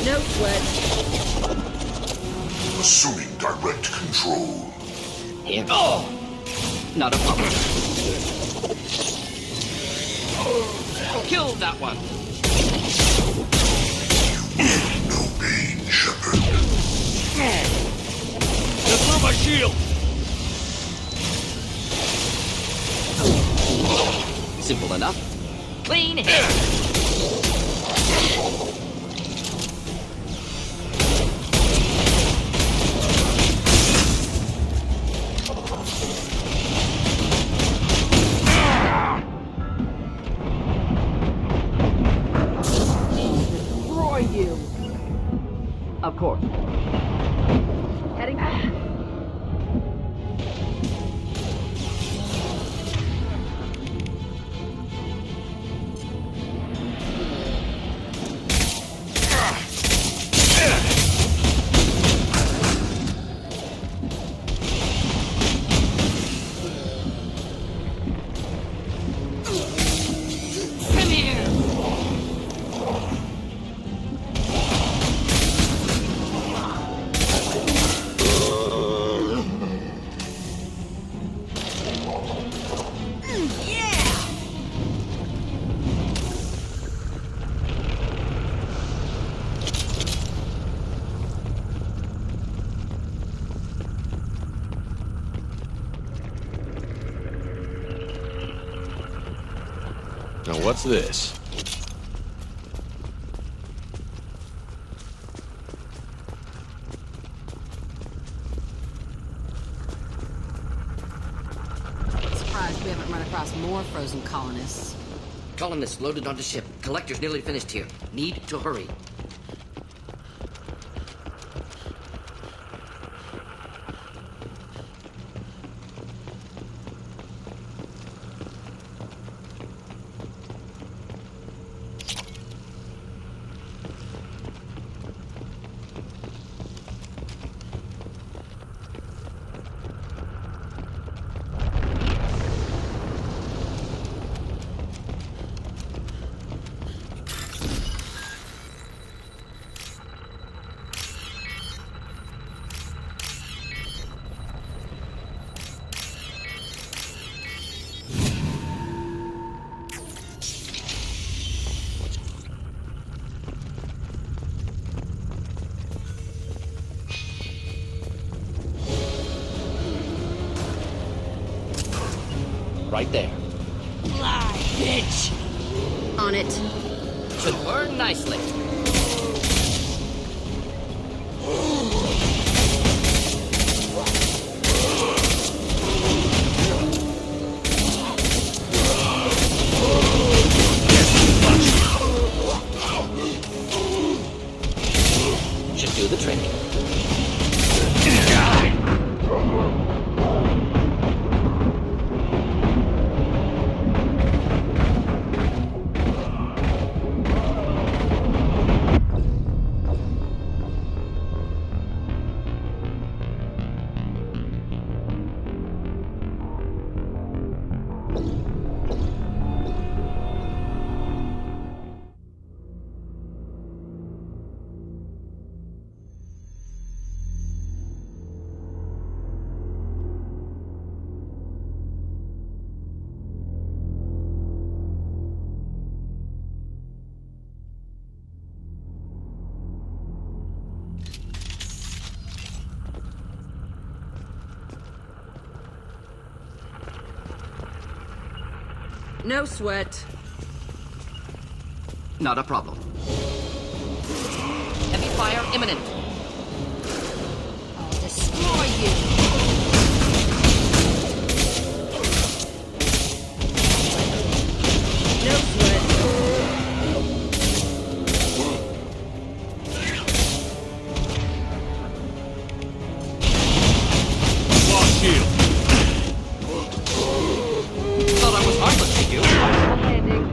No sweat. Assuming direct control. Here. Not a problem. Kill that one. No pain, Shepard. Just through my shield! Simple enough. Clean hit. Destroy you. Of course. Heading. Now what's this? Surprised we haven't run across more frozen colonists. Colonists loaded onto ship. Collectors nearly finished here. Need to hurry. Right there. Fly, bitch! On it. Should burn nicely. Should do the trick. No sweat. Not a problem. Fire imminent. I'll destroy you. No sweat. Lost shield. Thought I was heartless to you. Landing.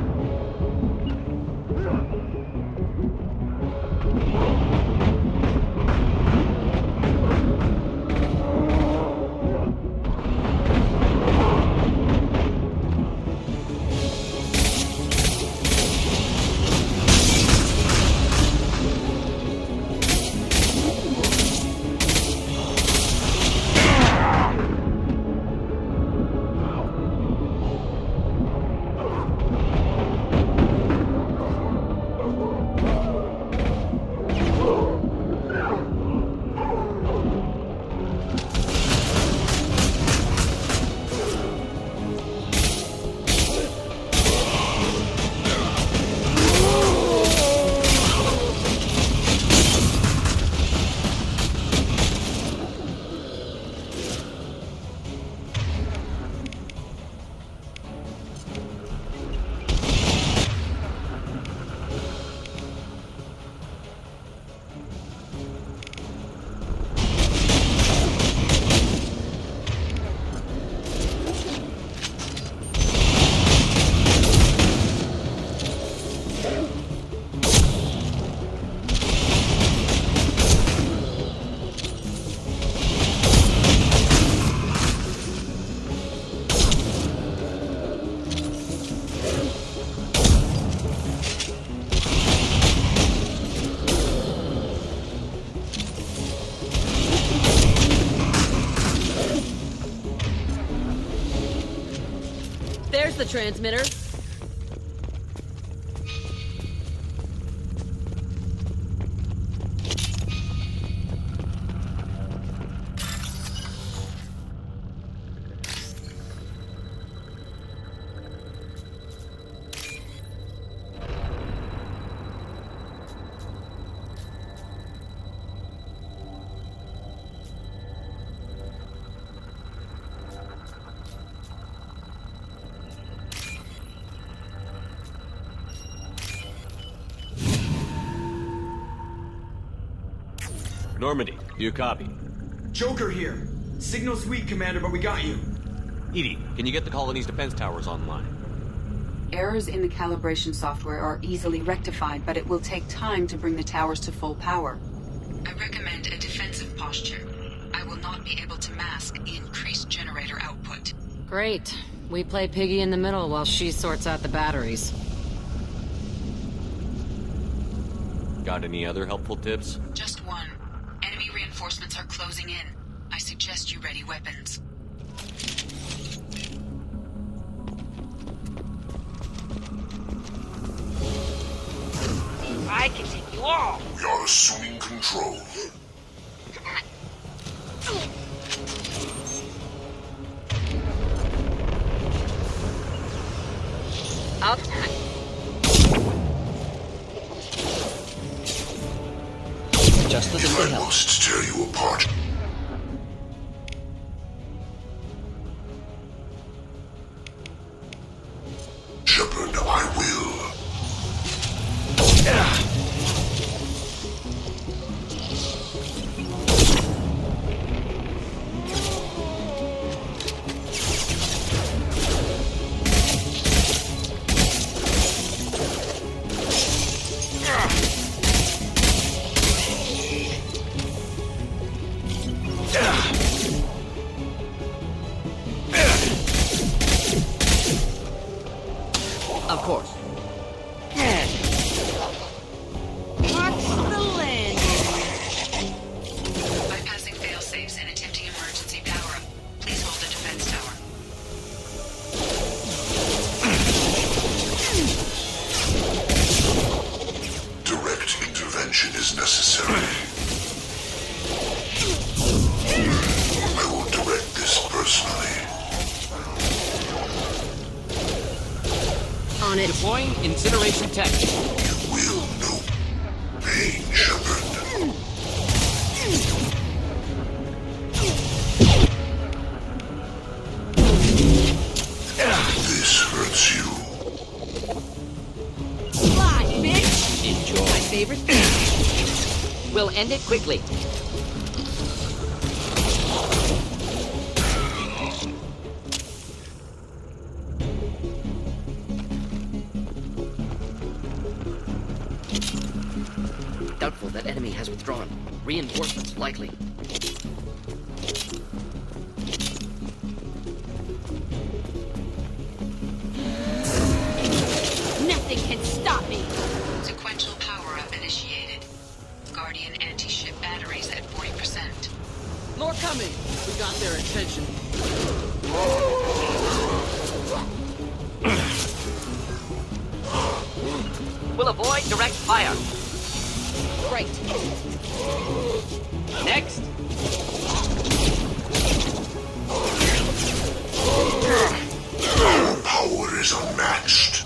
There's the transmitter. Normandy, do you copy? Joker here. Signal's weak, Commander, but we got you. Edie, can you get the colony's defense towers online? Errors in the calibration software are easily rectified, but it will take time to bring the towers to full power. I recommend a defensive posture. I will not be able to mask the increased generator output. Great. We play piggy in the middle while she sorts out the batteries. Got any other helpful tips? Just one. Enemy reinforcements are closing in. I suggest you ready weapons. I can take you all. We are assuming control. Up. Just as I must tear you apart. Shepard, I will. Of course. What's the landing? Bypassing fail-safes and attempting emergency power-up. Please hold the defense tower. Direct intervention is necessary. I will direct this personally. On it. Deploying incineration tech. You will know pain, Shepard. favorite thing. We'll end it quickly. Doubtful that enemy has withdrawn. Reinforcements likely. Nothing can stop me! Sequential power-up initiated. Guardian anti-ship batteries at 40%. More coming! We got their attention. We'll avoid direct fire. Right. Next. Our power is unmatched.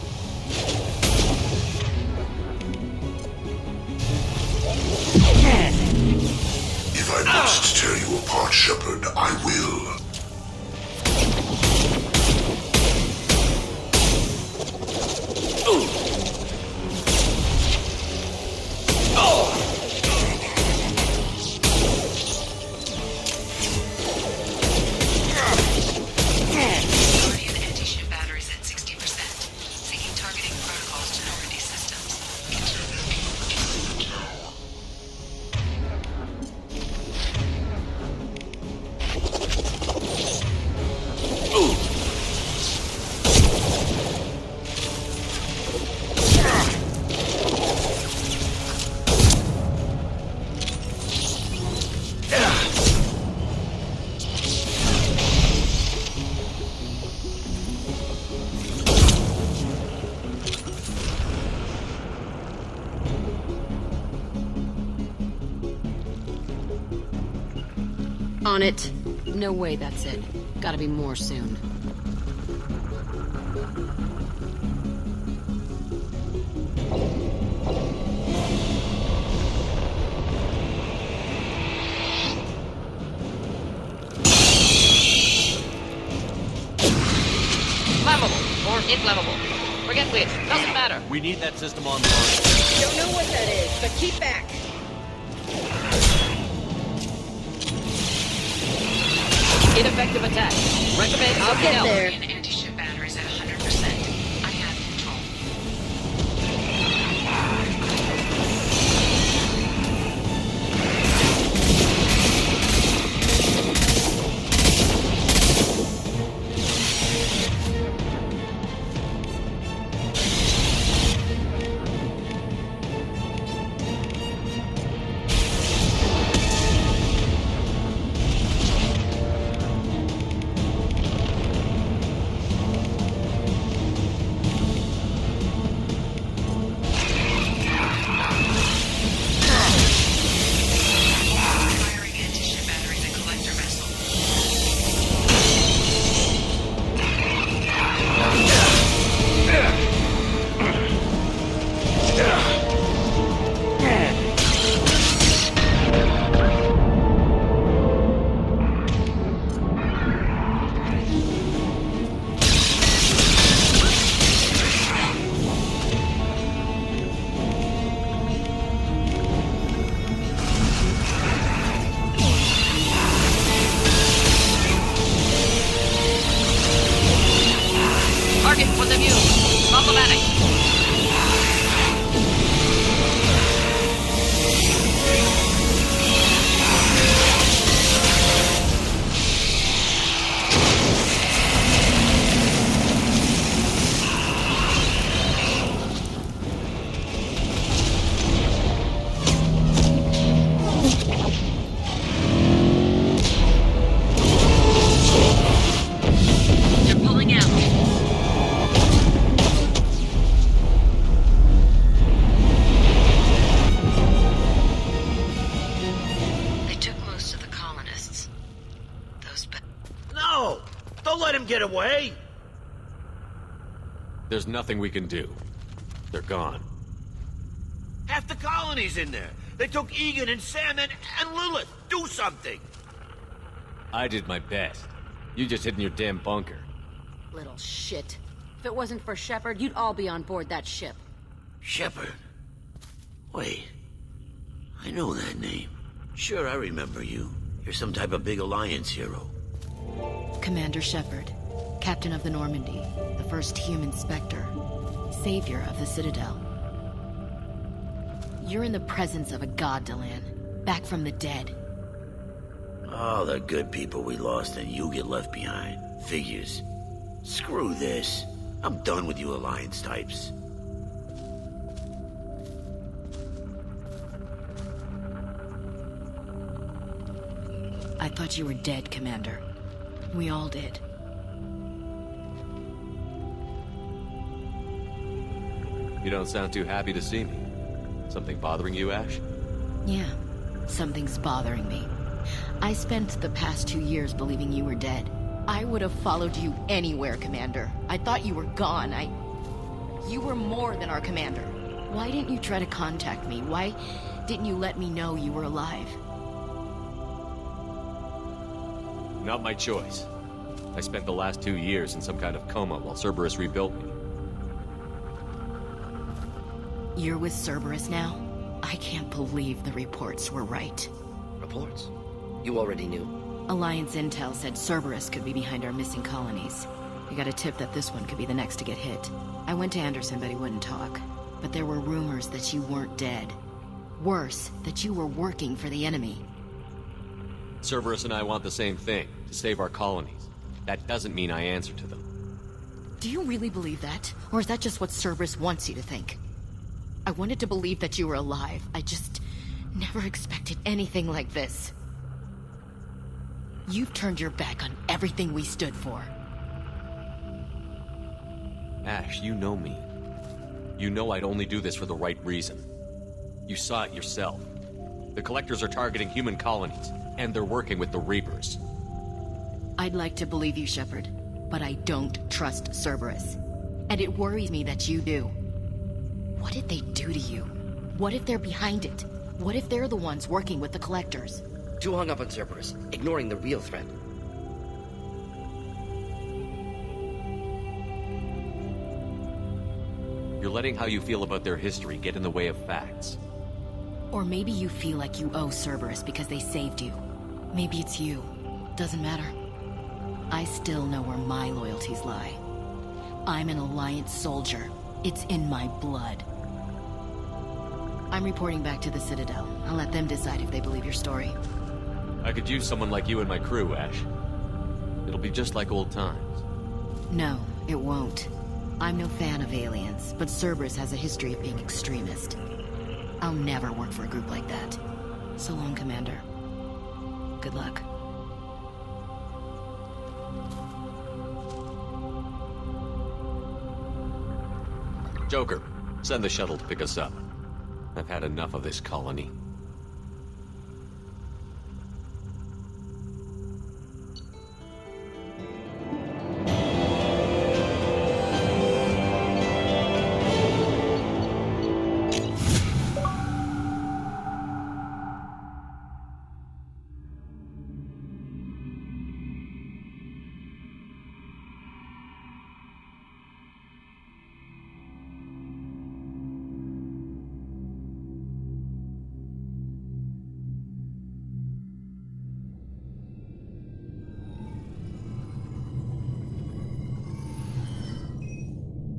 If I must tear you apart, Shepard, I will. Guardian anti-ship batteries at 60%. Seeking targeting protocols to Normandy systems. On it. No way that's it. Gotta be more soon. Flammable or inflammable. Forget which. Doesn't matter. We need that system online. Don't know what that is, but keep back. Ineffective attack. Recommend I'll something get else. there. Guardian anti-ship batteries at 100%. I have control. Firing anti-ship batteries at collector vessel. Target was immune. Problematic. They're pulling out. They took most of the colonists. Those No! Don't let him get away! There's nothing we can do. They're gone. Half the colony's in there. They took Egan and Sam and Lilith. Do something! I did my best. You just hid in your damn bunker. little shit. If it wasn't for Shepard, you'd all be on board that ship. Shepard? Wait. I know that name. Sure, I remember you. You're some type of big Alliance hero. Commander Shepard, Captain of the Normandy, the first human Spectre, savior of the Citadel. You're in the presence of a god, Delan, back from the dead. All the good people we lost and you get left behind. Figures. Screw this. I'm done with you Alliance types. I thought you were dead, Commander. We all did. You don't sound too happy to see me. Something bothering you, Ash? Yeah, something's bothering me. I spent the past 2 years believing you were dead. I would have followed you anywhere, Commander. I thought you were gone. You were more than our commander. Why didn't you try to contact me? Why didn't you let me know you were alive? Not my choice. I spent the last 2 years in some kind of coma while Cerberus rebuilt me. You're with Cerberus now? I can't believe the reports were right. Reports? You already knew? Alliance intel said Cerberus could be behind our missing colonies. We got a tip that this one could be the next to get hit. I went to Anderson, but he wouldn't talk. But there were rumors that you weren't dead. Worse, that you were working for the enemy. Cerberus and I want the same thing, to save our colonies. That doesn't mean I answer to them. Do you really believe that? Or is that just what Cerberus wants you to think? I wanted to believe that you were alive. I just never expected anything like this. You've turned your back on everything we stood for. Ash, you know me. You know I'd only do this for the right reason. You saw it yourself. The Collectors are targeting human colonies, and they're working with the Reapers. I'd like to believe you, Shepard, but I don't trust Cerberus. And it worries me that you do. What did they do to you? What if they're behind it? What if they're the ones working with the Collectors? Too hung up on Cerberus, ignoring the real threat. You're letting how you feel about their history get in the way of facts. Or maybe you feel like you owe Cerberus because they saved you. Maybe it's you. Doesn't matter. I still know where my loyalties lie. I'm an Alliance soldier. It's in my blood. I'm reporting back to the Citadel. I'll let them decide if they believe your story. I could use someone like you in my crew, Ash. It'll be just like old times. No, it won't. I'm no fan of aliens, but Cerberus has a history of being extremist. I'll never work for a group like that. So long, Commander. Good luck. Joker, send the shuttle to pick us up. I've had enough of this colony.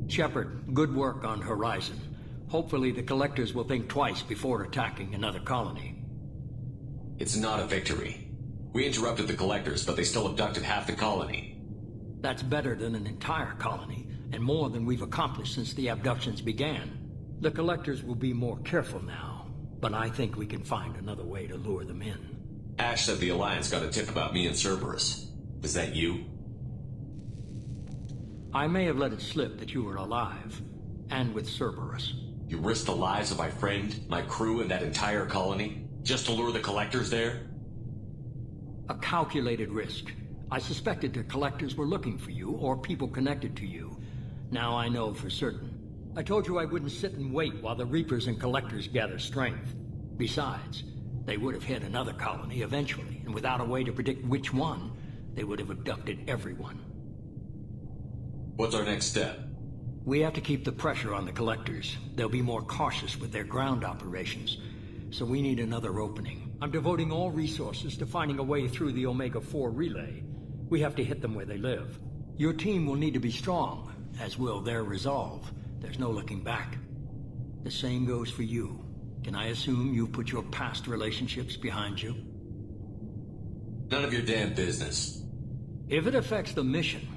Shepard, good work on Horizon. Hopefully the Collectors will think twice before attacking another colony. It's not a victory. We interrupted the Collectors, but they still abducted half the colony. That's better than an entire colony, and more than we've accomplished since the abductions began. The Collectors will be more careful now, but I think we can find another way to lure them in. Ash said the Alliance got a tip about me and Cerberus. Is that you? I may have let it slip that you were alive, and with Cerberus. You risked the lives of my friend, my crew, and that entire colony? Just to lure the Collectors there? A calculated risk. I suspected the Collectors were looking for you, or people connected to you. Now I know for certain. I told you I wouldn't sit and wait while the Reapers and Collectors gather strength. Besides, they would have hit another colony eventually, and without a way to predict which one, they would have abducted everyone. What's our next step? We have to keep the pressure on the collectors. They'll be more cautious with their ground operations. So we need another opening. I'm devoting all resources to finding a way through the Omega-4 relay. We have to hit them where they live. Your team will need to be strong, as will their resolve. There's no looking back. The same goes for you. Can I assume you've put your past relationships behind you? None of your damn business. If it affects the mission,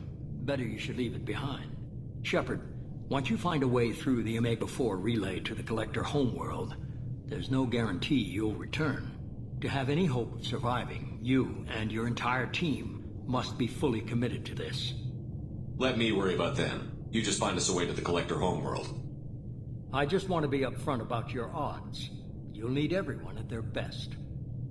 better you should leave it behind. Shepard, once you find a way through the Omega-4 relay to the Collector homeworld, there's no guarantee you'll return. To have any hope of surviving, you and your entire team must be fully committed to this. Let me worry about them. You just find us a way to the Collector homeworld. I just want to be upfront about your odds. You'll need everyone at their best.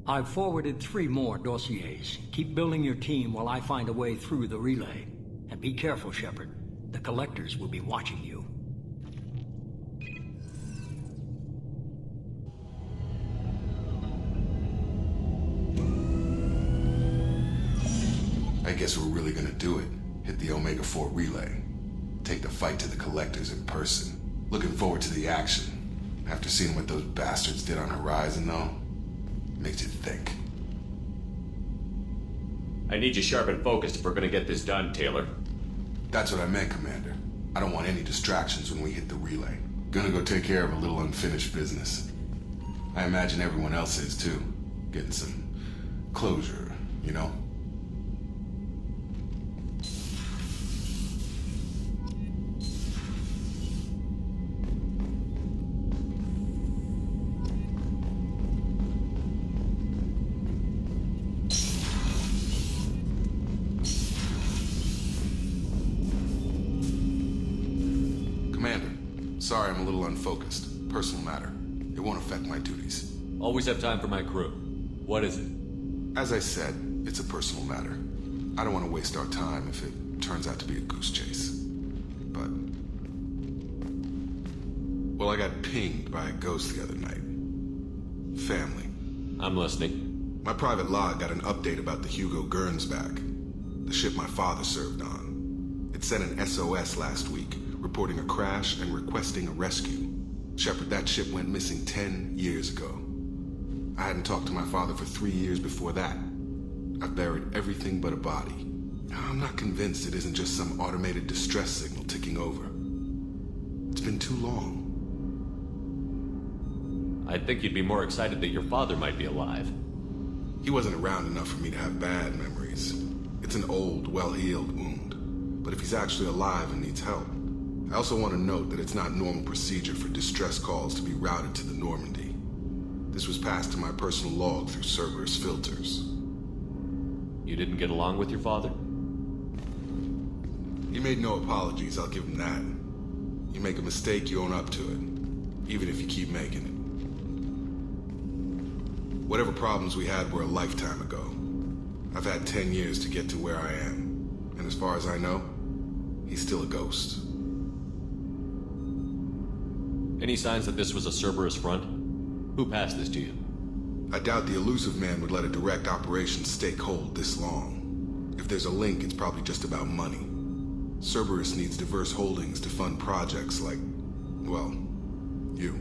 I've forwarded 3 more dossiers. Keep building your team while I find a way through the relay. And be careful, Shepard. The Collectors will be watching you. I guess we're really gonna do it. Hit the Omega-4 relay. Take the fight to the Collectors in person. Looking forward to the action. After seeing what those bastards did on Horizon, though, makes you think. I need you sharp and focused if we're gonna get this done, Taylor. That's what I meant, Commander. I don't want any distractions when we hit the relay. Gonna go take care of a little unfinished business. I imagine everyone else is, too. Getting some closure, you know? Sorry, I'm a little unfocused. Personal matter. It won't affect my duties. Always have time for my crew. What is it? As I said, it's a personal matter. I don't want to waste our time if it turns out to be a goose chase. But... well, I got pinged by a ghost the other night. Family. I'm listening. My private log got an update about the Hugo Gernsback, the ship my father served on. It sent an SOS last week, reporting a crash and requesting a rescue. Shepard, that ship went missing 10 years ago. I hadn't talked to my father for 3 years before that. I've buried everything but a body. I'm not convinced it isn't just some automated distress signal ticking over. It's been too long. I'd think you'd be more excited that your father might be alive. He wasn't around enough for me to have bad memories. It's an old, well-healed wound. But if he's actually alive and needs help, I also want to note that it's not normal procedure for distress calls to be routed to the Normandy. This was passed to my personal log through Cerberus filters. You didn't get along with your father? He made no apologies, I'll give him that. You make a mistake, you own up to it, even if you keep making it. Whatever problems we had were a lifetime ago. I've had 10 years to get to where I am, and as far as I know, he's still a ghost. Any signs that this was a Cerberus front? Who passed this to you? I doubt the elusive man would let a direct operation stake hold this long. If there's a link, it's probably just about money. Cerberus needs diverse holdings to fund projects like, well, you.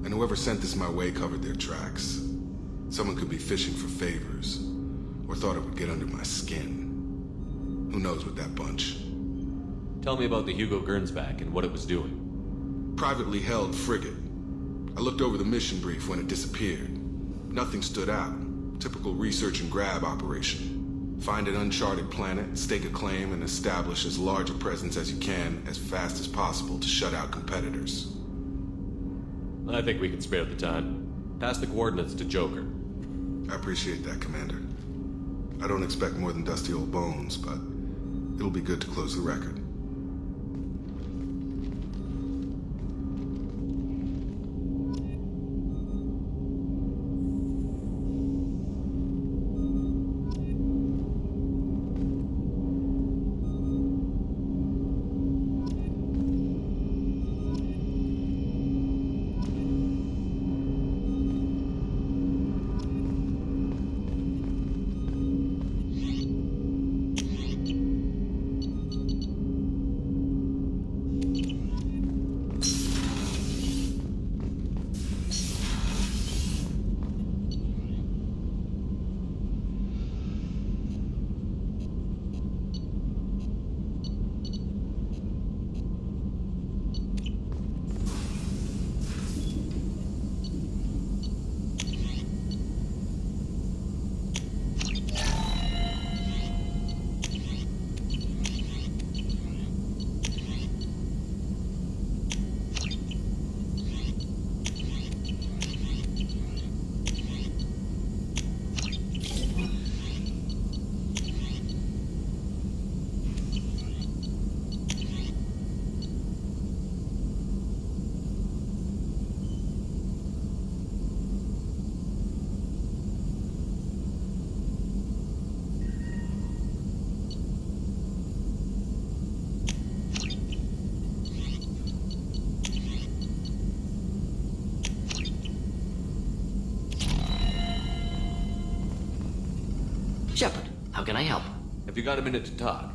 And whoever sent this my way covered their tracks. Someone could be fishing for favors, or thought it would get under my skin. Who knows with that bunch? Tell me about the Hugo Gernsback and what it was doing. Privately held frigate. I looked over the mission brief when it disappeared. Nothing stood out. Typical research and grab operation. Find an uncharted planet, stake a claim, and establish as large a presence as you can as fast as possible to shut out competitors. I think we can spare the time. Pass the coordinates to Joker. I appreciate that, Commander. I don't expect more than dusty old bones, but it'll be good to close the record. Shepard, how can I help? Have you got a minute to talk?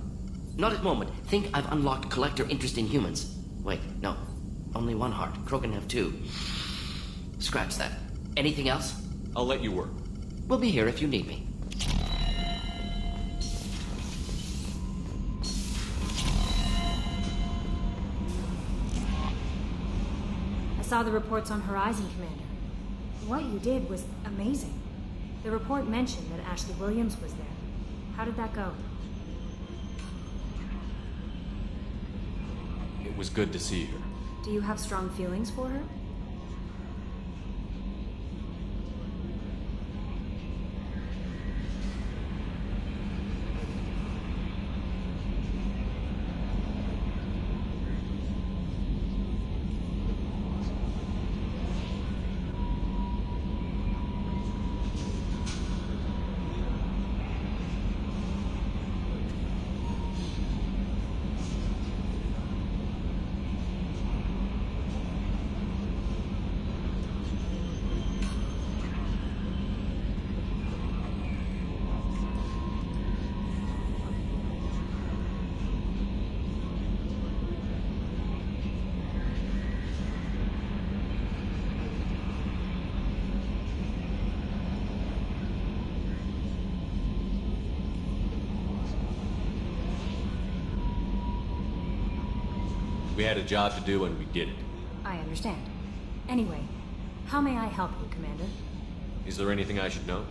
Not at the moment. Think I've unlocked collector interest in humans. Wait, no. Only one heart. Krogan have two. Scratch that. Anything else? I'll let you work. We'll be here if you need me. I saw the reports on Horizon, Commander. What you did was amazing. The report mentioned that Ashley Williams was there. How did that go? It was good to see her. Do you have strong feelings for her? We had a job to do and we did it. I understand. Anyway, how may I help you, Commander? Is there anything I should know?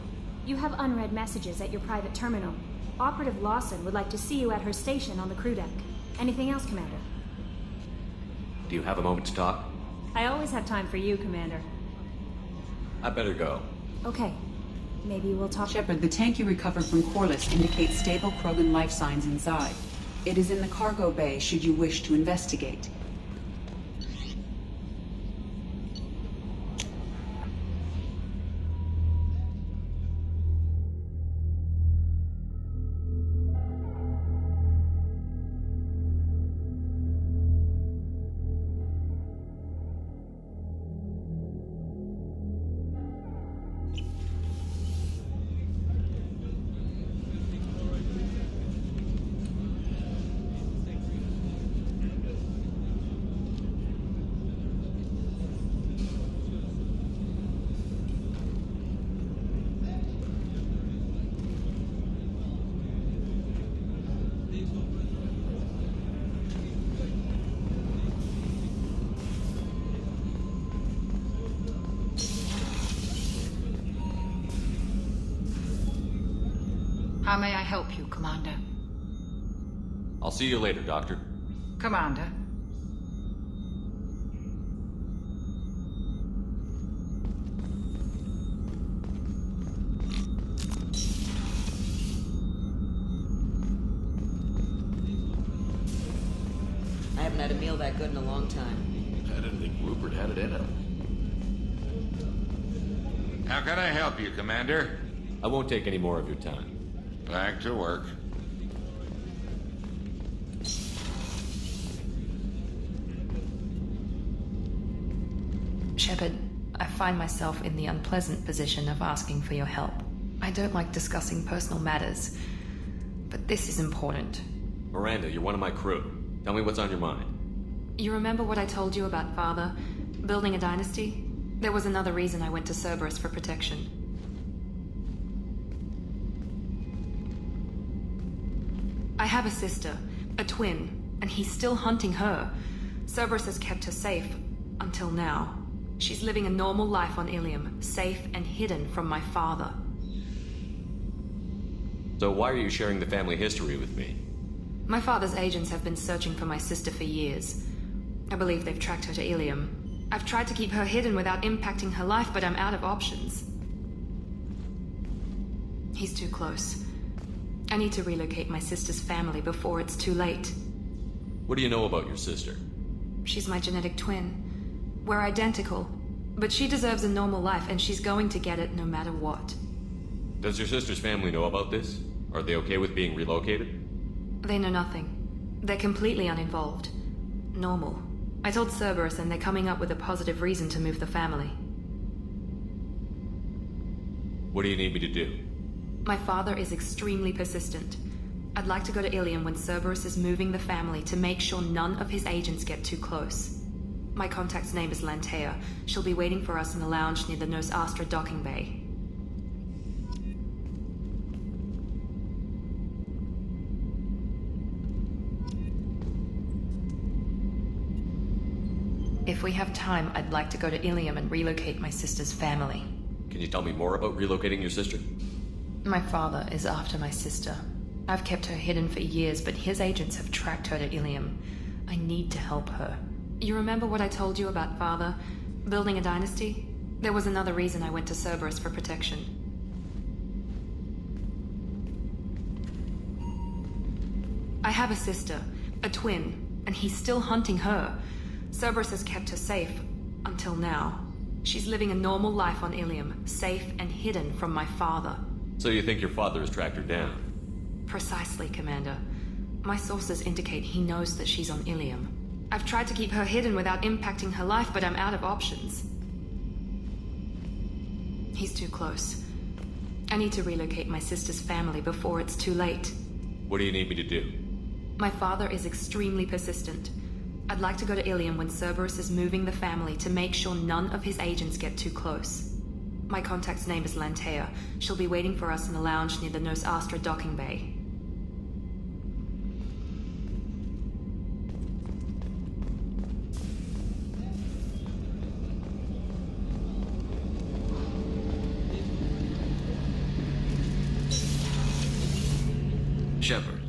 You have unread messages at your private terminal. Operative Lawson would like to see you at her station on the crew deck. Anything else, Commander? Do you have a moment to talk? I always have time for you, Commander. I better go. Okay. Maybe we'll talk— Shepard, the tank you recovered from Corliss indicates stable Krogan life signs inside. It is in the cargo bay should you wish to investigate. How may I help you, Commander? I'll see you later, Doctor. Commander. I haven't had a meal that good in a long time. I didn't think Rupert had it in him. How can I help you, Commander? I won't take any more of your time. Back to work. Shepard, I find myself in the unpleasant position of asking for your help. I don't like discussing personal matters, but this is important. Miranda, you're one of my crew. Tell me what's on your mind. You remember what I told you about Father? Building a dynasty? There was another reason I went to Cerberus for protection. I have a sister, a twin, and he's still hunting her. Cerberus has kept her safe, until now. She's living a normal life on Ilium, safe and hidden from my father. So why are you sharing the family history with me? My father's agents have been searching for my sister for years. I believe they've tracked her to Ilium. I've tried to keep her hidden without impacting her life, but I'm out of options. He's too close. I need to relocate my sister's family before it's too late. What do you know about your sister? She's my genetic twin. We're identical, but she deserves a normal life and she's going to get it no matter what. Does your sister's family know about this? Are they okay with being relocated? They know nothing. They're completely uninvolved. Normal. I told Cerberus and they're coming up with a positive reason to move the family. What do you need me to do? My father is extremely persistent. I'd like to go to Ilium when Cerberus is moving the family to make sure none of his agents get too close. My contact's name is Lantea. She'll be waiting for us in the lounge near the Nos Astra docking bay. If we have time, I'd like to go to Ilium and relocate my sister's family. Can you tell me more about relocating your sister? My father is after my sister. I've kept her hidden for years, but his agents have tracked her to Ilium. I need to help her. You remember what I told you about father? Building a dynasty? There was another reason I went to Cerberus for protection. I have a sister, a twin, and he's still hunting her. Cerberus has kept her safe, until now. She's living a normal life on Ilium, safe and hidden from my father. So you think your father has tracked her down? Precisely, Commander. My sources indicate he knows that she's on Ilium. I've tried to keep her hidden without impacting her life, but I'm out of options. He's too close. I need to relocate my sister's family before it's too late. What do you need me to do? My father is extremely persistent. I'd like to go to Ilium when Cerberus is moving the family to make sure none of his agents get too close. My contact's name is Lantea. She'll be waiting for us in the lounge near the Nos Astra docking bay. Shepard,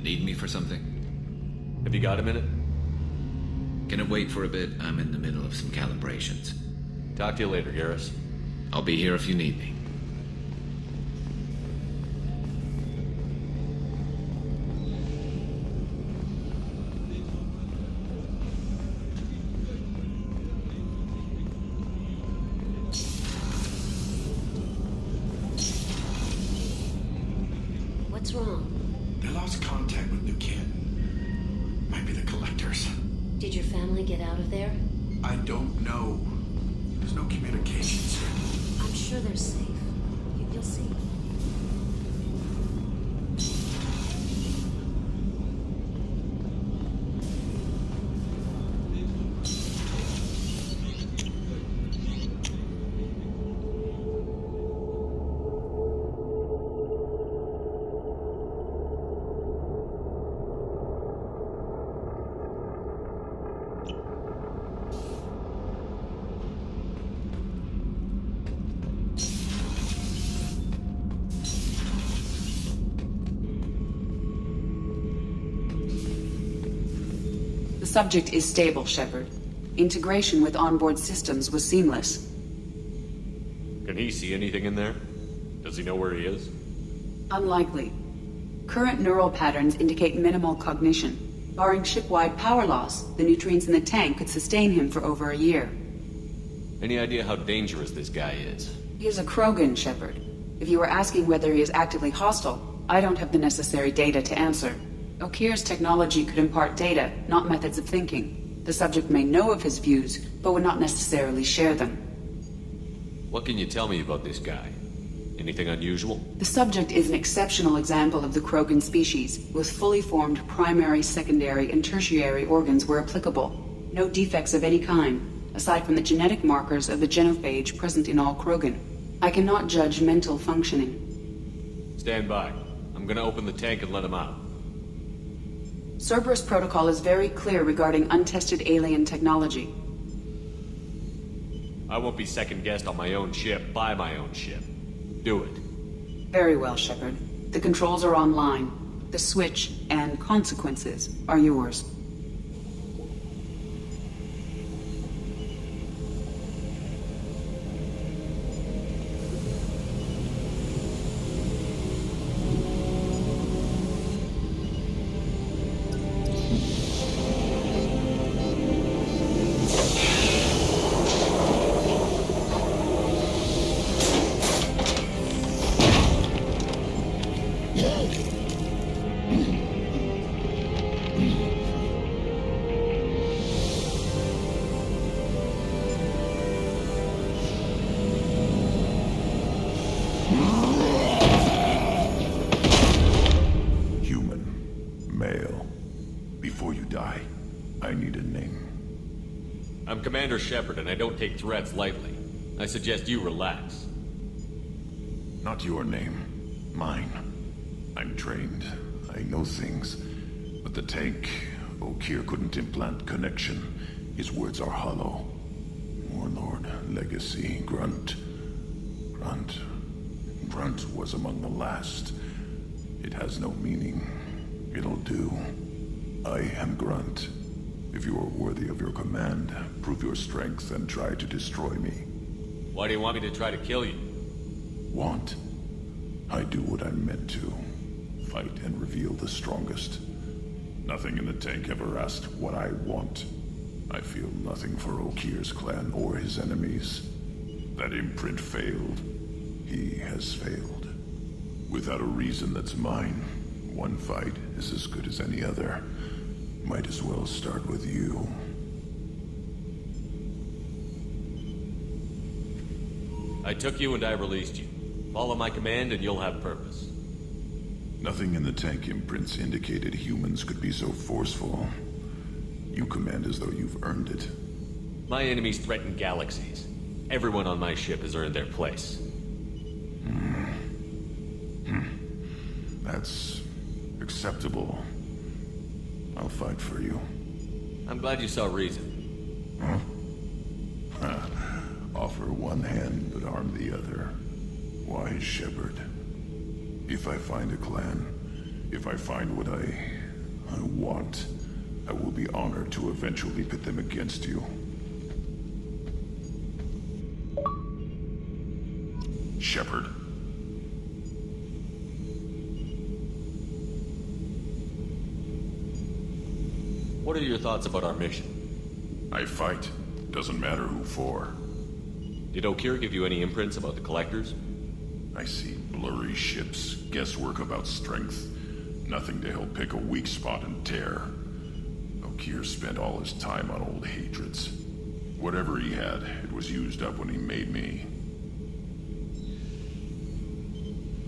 need me for something? Have you got a minute? Can it wait for a bit? I'm in the middle of some calibrations. Talk to you later, Garrus. I'll be here if you need me. What's wrong? They lost contact with New Kid. Might be the Collectors. Did your family get out of there? I don't know. There's no communications here. I'm sure they're safe. You'll see. The subject is stable, Shepard. Integration with onboard systems was seamless. Can he see anything in there? Does he know where he is? Unlikely. Current neural patterns indicate minimal cognition. Barring ship-wide power loss, the nutrients in the tank could sustain him for over a year. Any idea how dangerous this guy is? He is a Krogan, Shepard. If you were asking whether he is actively hostile, I don't have the necessary data to answer. Okir's technology could impart data, not methods of thinking. The subject may know of his views, but would not necessarily share them. What can you tell me about this guy? Anything unusual? The subject is an exceptional example of the Krogan species, with fully formed primary, secondary, and tertiary organs where applicable. No defects of any kind, aside from the genetic markers of the genophage present in all Krogan. I cannot judge mental functioning. Stand by. I'm gonna open the tank and let him out. Cerberus protocol is very clear regarding untested alien technology. I won't be second-guessed on my own ship, by my own ship. Do it. Very well, Shepard. The controls are online. The switch and consequences are yours. Commander Shepard, and I don't take threats lightly. I suggest you relax. Not your name. Mine. I'm trained. I know things. But the tank, Okeer couldn't implant connection. His words are hollow. Warlord, Legacy, Grunt. Grunt was among the last. It has no meaning. It'll do. I am Grunt. If you are worthy of your command, prove your strength and try to destroy me. Why do you want me to try to kill you? Want? I do what I'm meant to. Fight and reveal the strongest. Nothing in the tank ever asked what I want. I feel nothing for Okeer's clan or his enemies. That imprint failed. He has failed. Without a reason that's mine, one fight is as good as any other. Might as well start with you. I took you and I released you. Follow my command and you'll have purpose. Nothing in the tank imprints indicated humans could be so forceful. You command as though you've earned it. My enemies threaten galaxies. Everyone on my ship has earned their place. That's acceptable. I'll fight for you. I'm glad you saw reason. Huh? Offer one hand, but arm the other. Wise Shepard. If I find a clan, if I find what I want, I will be honored to eventually pit them against you. Shepard. What are your thoughts about our mission? I fight. Doesn't matter who for. Did Okeer give you any imprints about the Collectors? I see blurry ships, guesswork about strength. Nothing to help pick a weak spot and tear. Okeer spent all his time on old hatreds. Whatever he had, it was used up when he made me.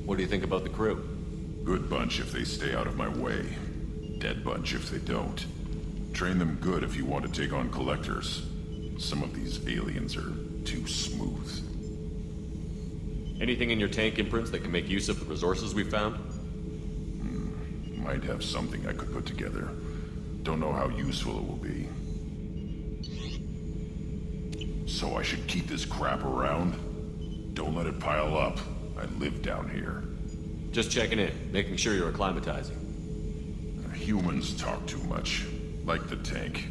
What do you think about the crew? Good bunch if they stay out of my way. Dead bunch if they don't. Train them good if you want to take on Collectors. Some of these aliens are too smooth. Anything in your tank imprints that can make use of the resources we found? Might have something I could put together. Don't know how useful it will be. So I should keep this crap around? Don't let it pile up. I live down here. Just checking in, making sure you're acclimatizing. Humans talk too much. Like the tank.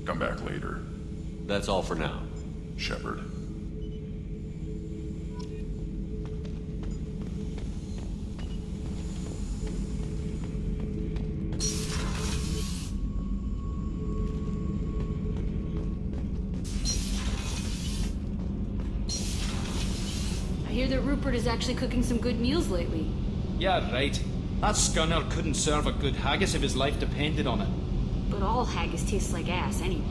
Come back later. That's all for now. Shepard. I hear that Rupert is actually cooking some good meals lately. Yeah, right. That scunner couldn't serve a good haggis if his life depended on it. But all haggis tastes like ass anyway.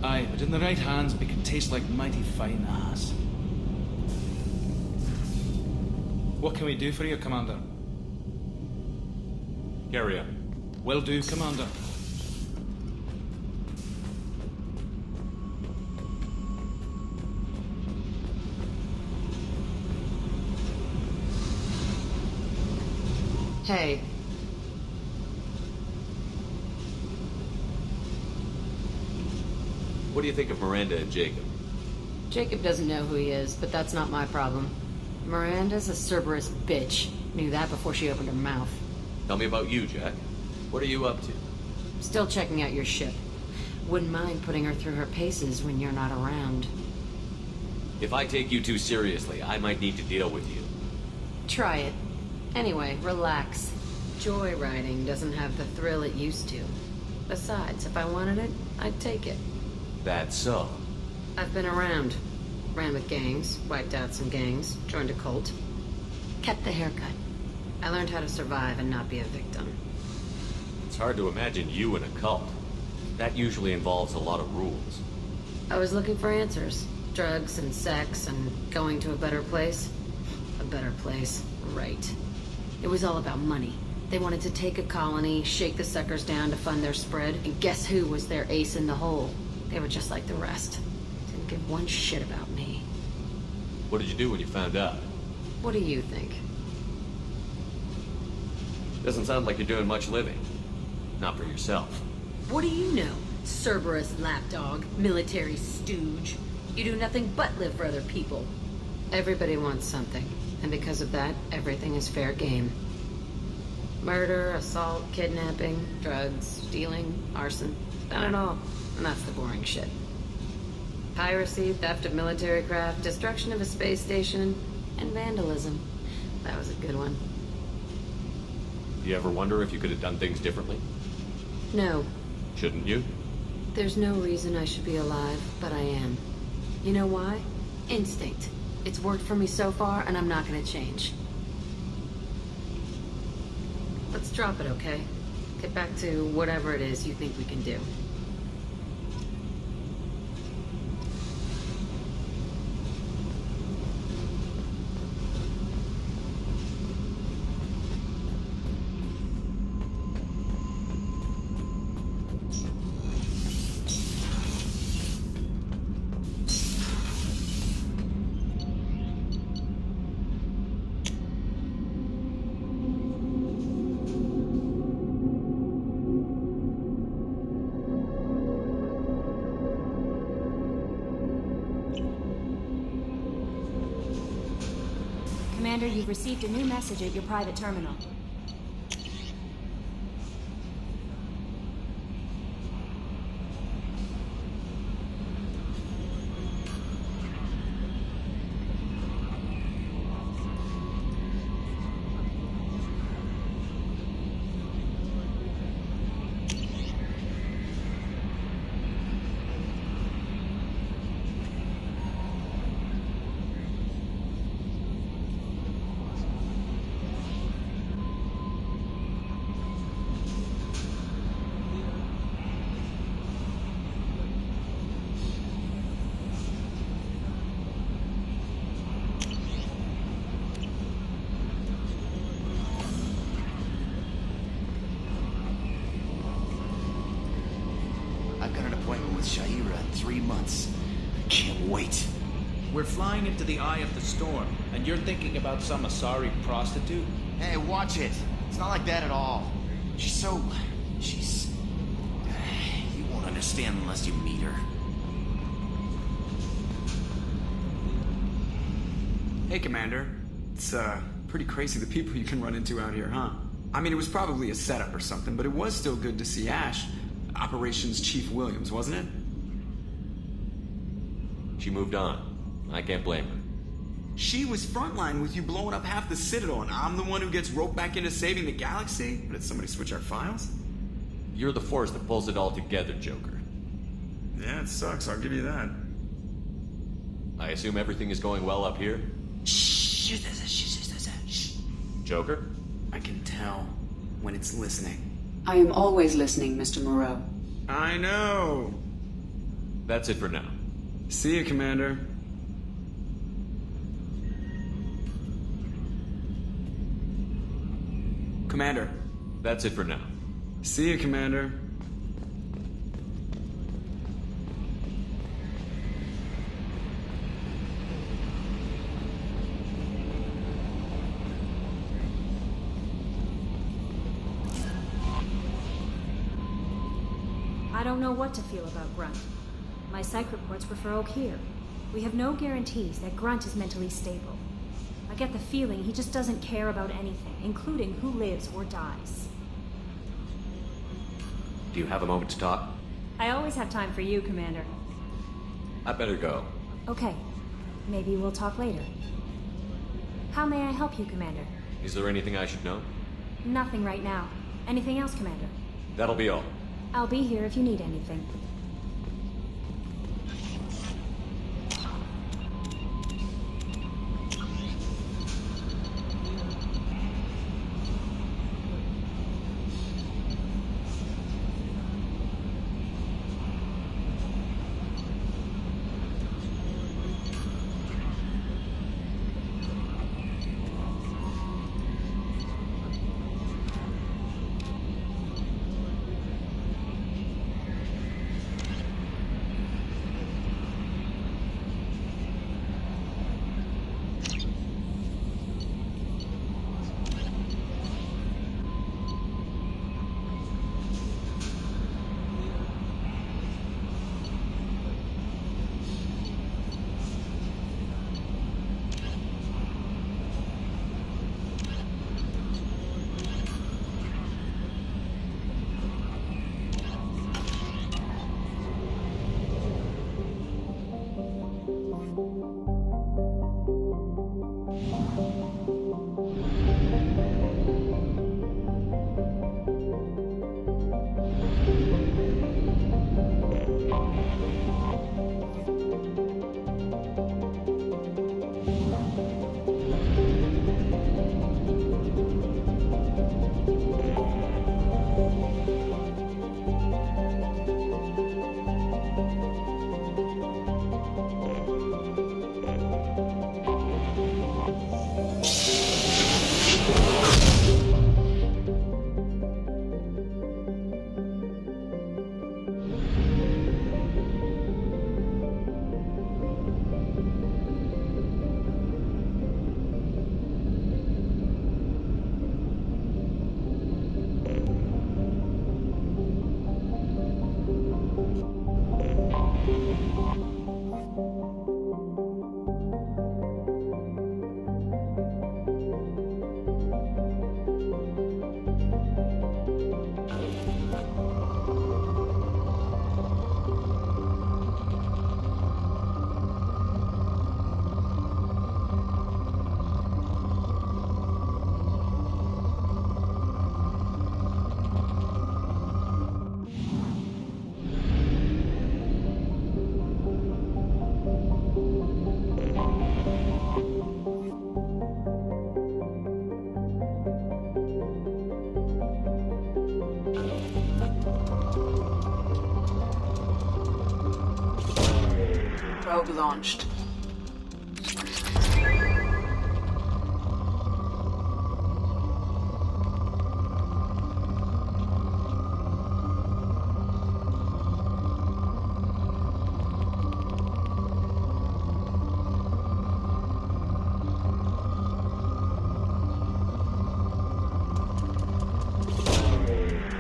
Aye, but in the right hands, it could taste like mighty fine ass. What can we do for you, Commander? Carry on. Will do, Commander. Hey. What do you think of Miranda and Jacob? Jacob doesn't know who he is, but that's not my problem. Miranda's a Cerberus bitch. Knew that before she opened her mouth. Tell me about you, Jack. What are you up to? Still checking out your ship. Wouldn't mind putting her through her paces when you're not around. If I take you too seriously, I might need to deal with you. Try it. Anyway, relax. Joyriding doesn't have the thrill it used to. Besides, if I wanted it, I'd take it. That's so. I've been around. Ran with gangs, wiped out some gangs, joined a cult. Kept the haircut. I learned how to survive and not be a victim. It's hard to imagine you in a cult. That usually involves a lot of rules. I was looking for answers. Drugs and sex and going to a better place. A better place, right. It was all about money. They wanted to take a colony, shake the suckers down to fund their spread, and guess who was their ace in the hole? They were just like the rest. don't give one shit about me. What did you do when you found out? What do you think? Doesn't sound like you're doing much living. Not for yourself. What do you know? Cerberus lapdog, military stooge. You do nothing but live for other people. Everybody wants something, and because of that, everything is fair game. Murder, assault, kidnapping, drugs, stealing, arson. Done it all. And that's the boring shit. Piracy, theft of military craft, destruction of a space station, and vandalism. That was a good one. Do you ever wonder if you could have done things differently? No. Shouldn't you? There's no reason I should be alive, but I am. You know why? Instinct. It's worked for me so far, and I'm not gonna change. Let's drop it, okay? Get back to whatever it is you think we can do. Commander, you've received a new message at your private terminal. Shaira in 3 months. I can't wait. We're flying into the eye of the storm, and you're thinking about some Asari prostitute? Hey, watch it. It's not like that at all. She's... You won't understand unless you meet her. Hey, Commander. It's, pretty crazy the people you can run into out here, huh? I mean, it was probably a setup or something, but it was still good to see Ash. Operations Chief Williams, wasn't it? She moved on. I can't blame her. She was frontline with you blowing up half the Citadel, and I'm the one who gets roped back into saving the galaxy? Did somebody switch our files? You're the force that pulls it all together, Joker. Yeah, it sucks, I'll give you that. I assume everything is going well up here? Shh. Joker? I can tell when it's listening. I am always listening, Mr. Moreau. I know. That's it for now. See you, Commander. Commander. That's it for now. See you, Commander. I don't know what to feel about Grunt. My psych reports refer Oak here. We have no guarantees that Grunt is mentally stable. I get the feeling he just doesn't care about anything, including who lives or dies. Do you have a moment to talk? I always have time for you, Commander. I better go. Okay. Maybe we'll talk later. How may I help you, Commander? Is there anything I should know? Nothing right now. Anything else, Commander? That'll be all. I'll be here if you need anything. Probe launched.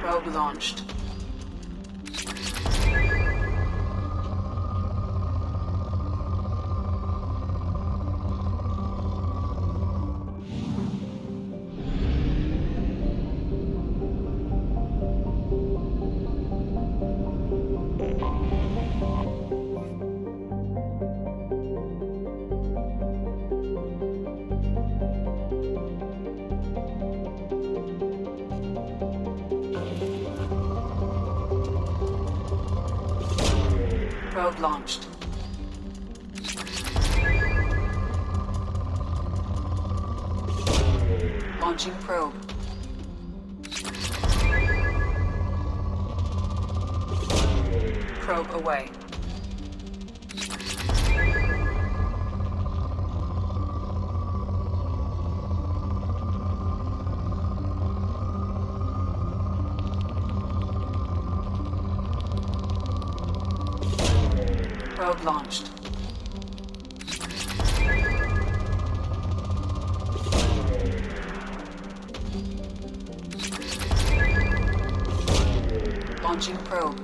Probe launched. Probe launched. Launching probe. Probe away. Probe launched. Launching probe.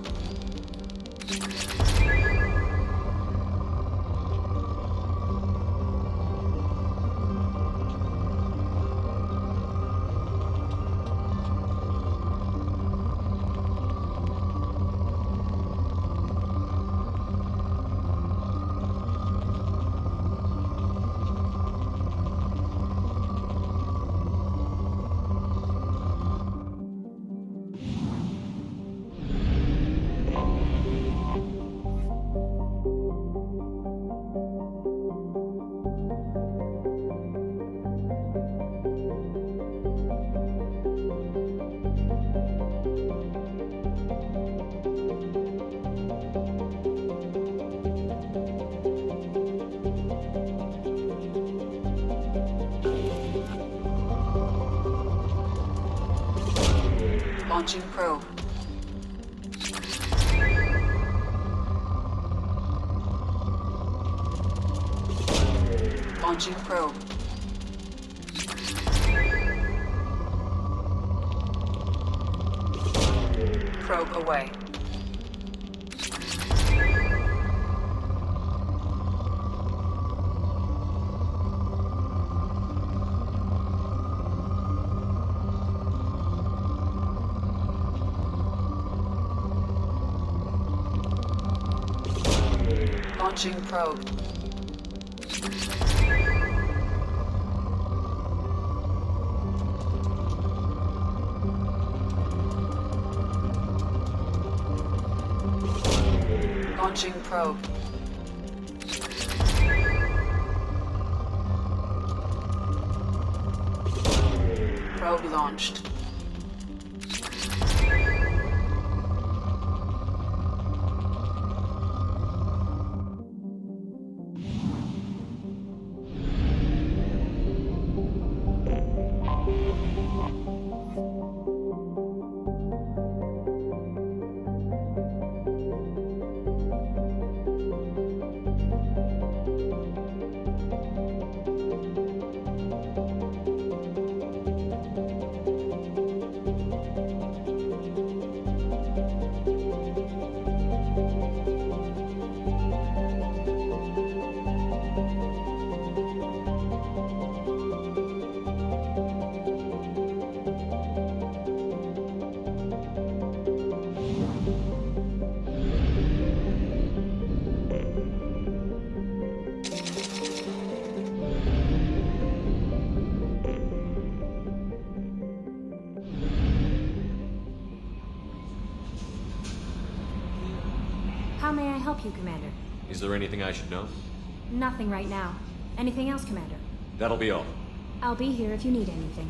Launching probe. Launching probe. Probe away. Launching probe. Launching probe. Probe launched. How may I help you, Commander? Is there anything I should know? Nothing right now. Anything else, Commander? That'll be all. I'll be here if you need anything.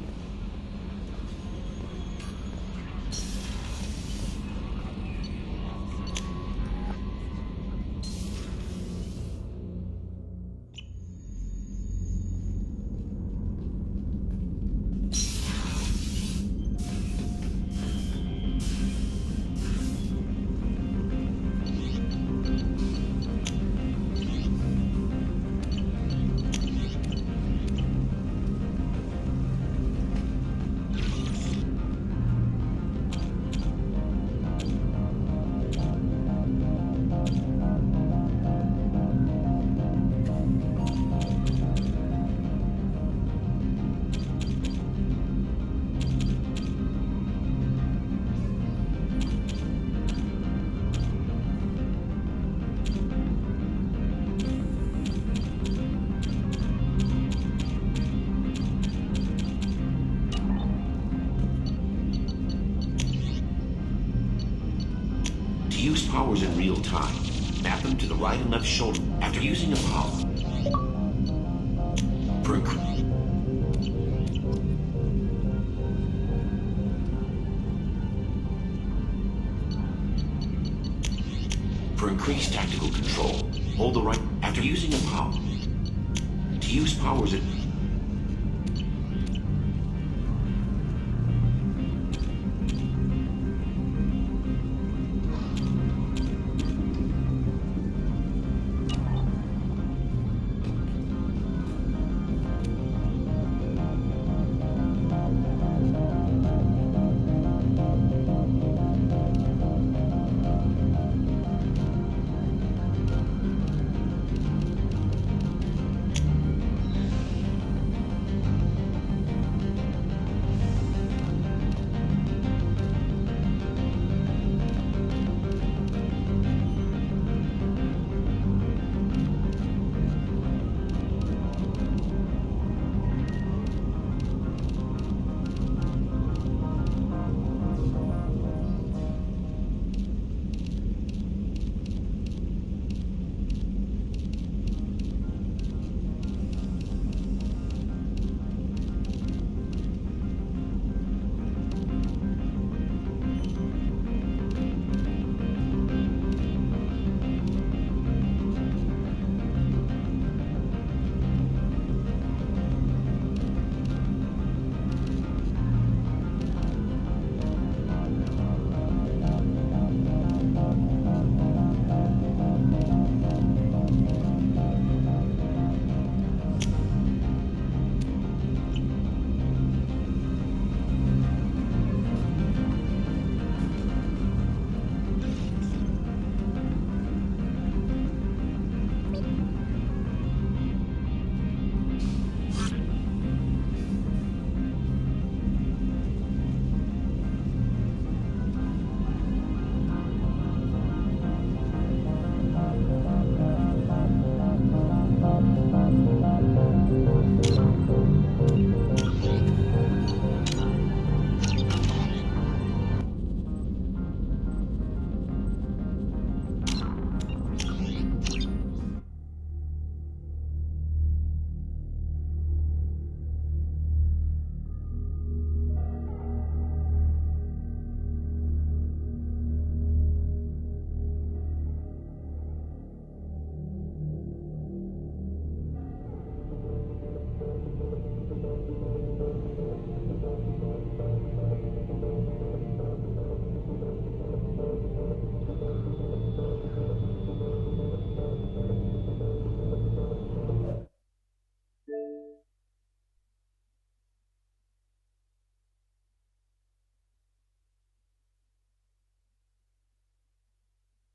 powers in real time. Map them to the right and left shoulder after using a power. For increased tactical control, hold the right after using a power. To use powers at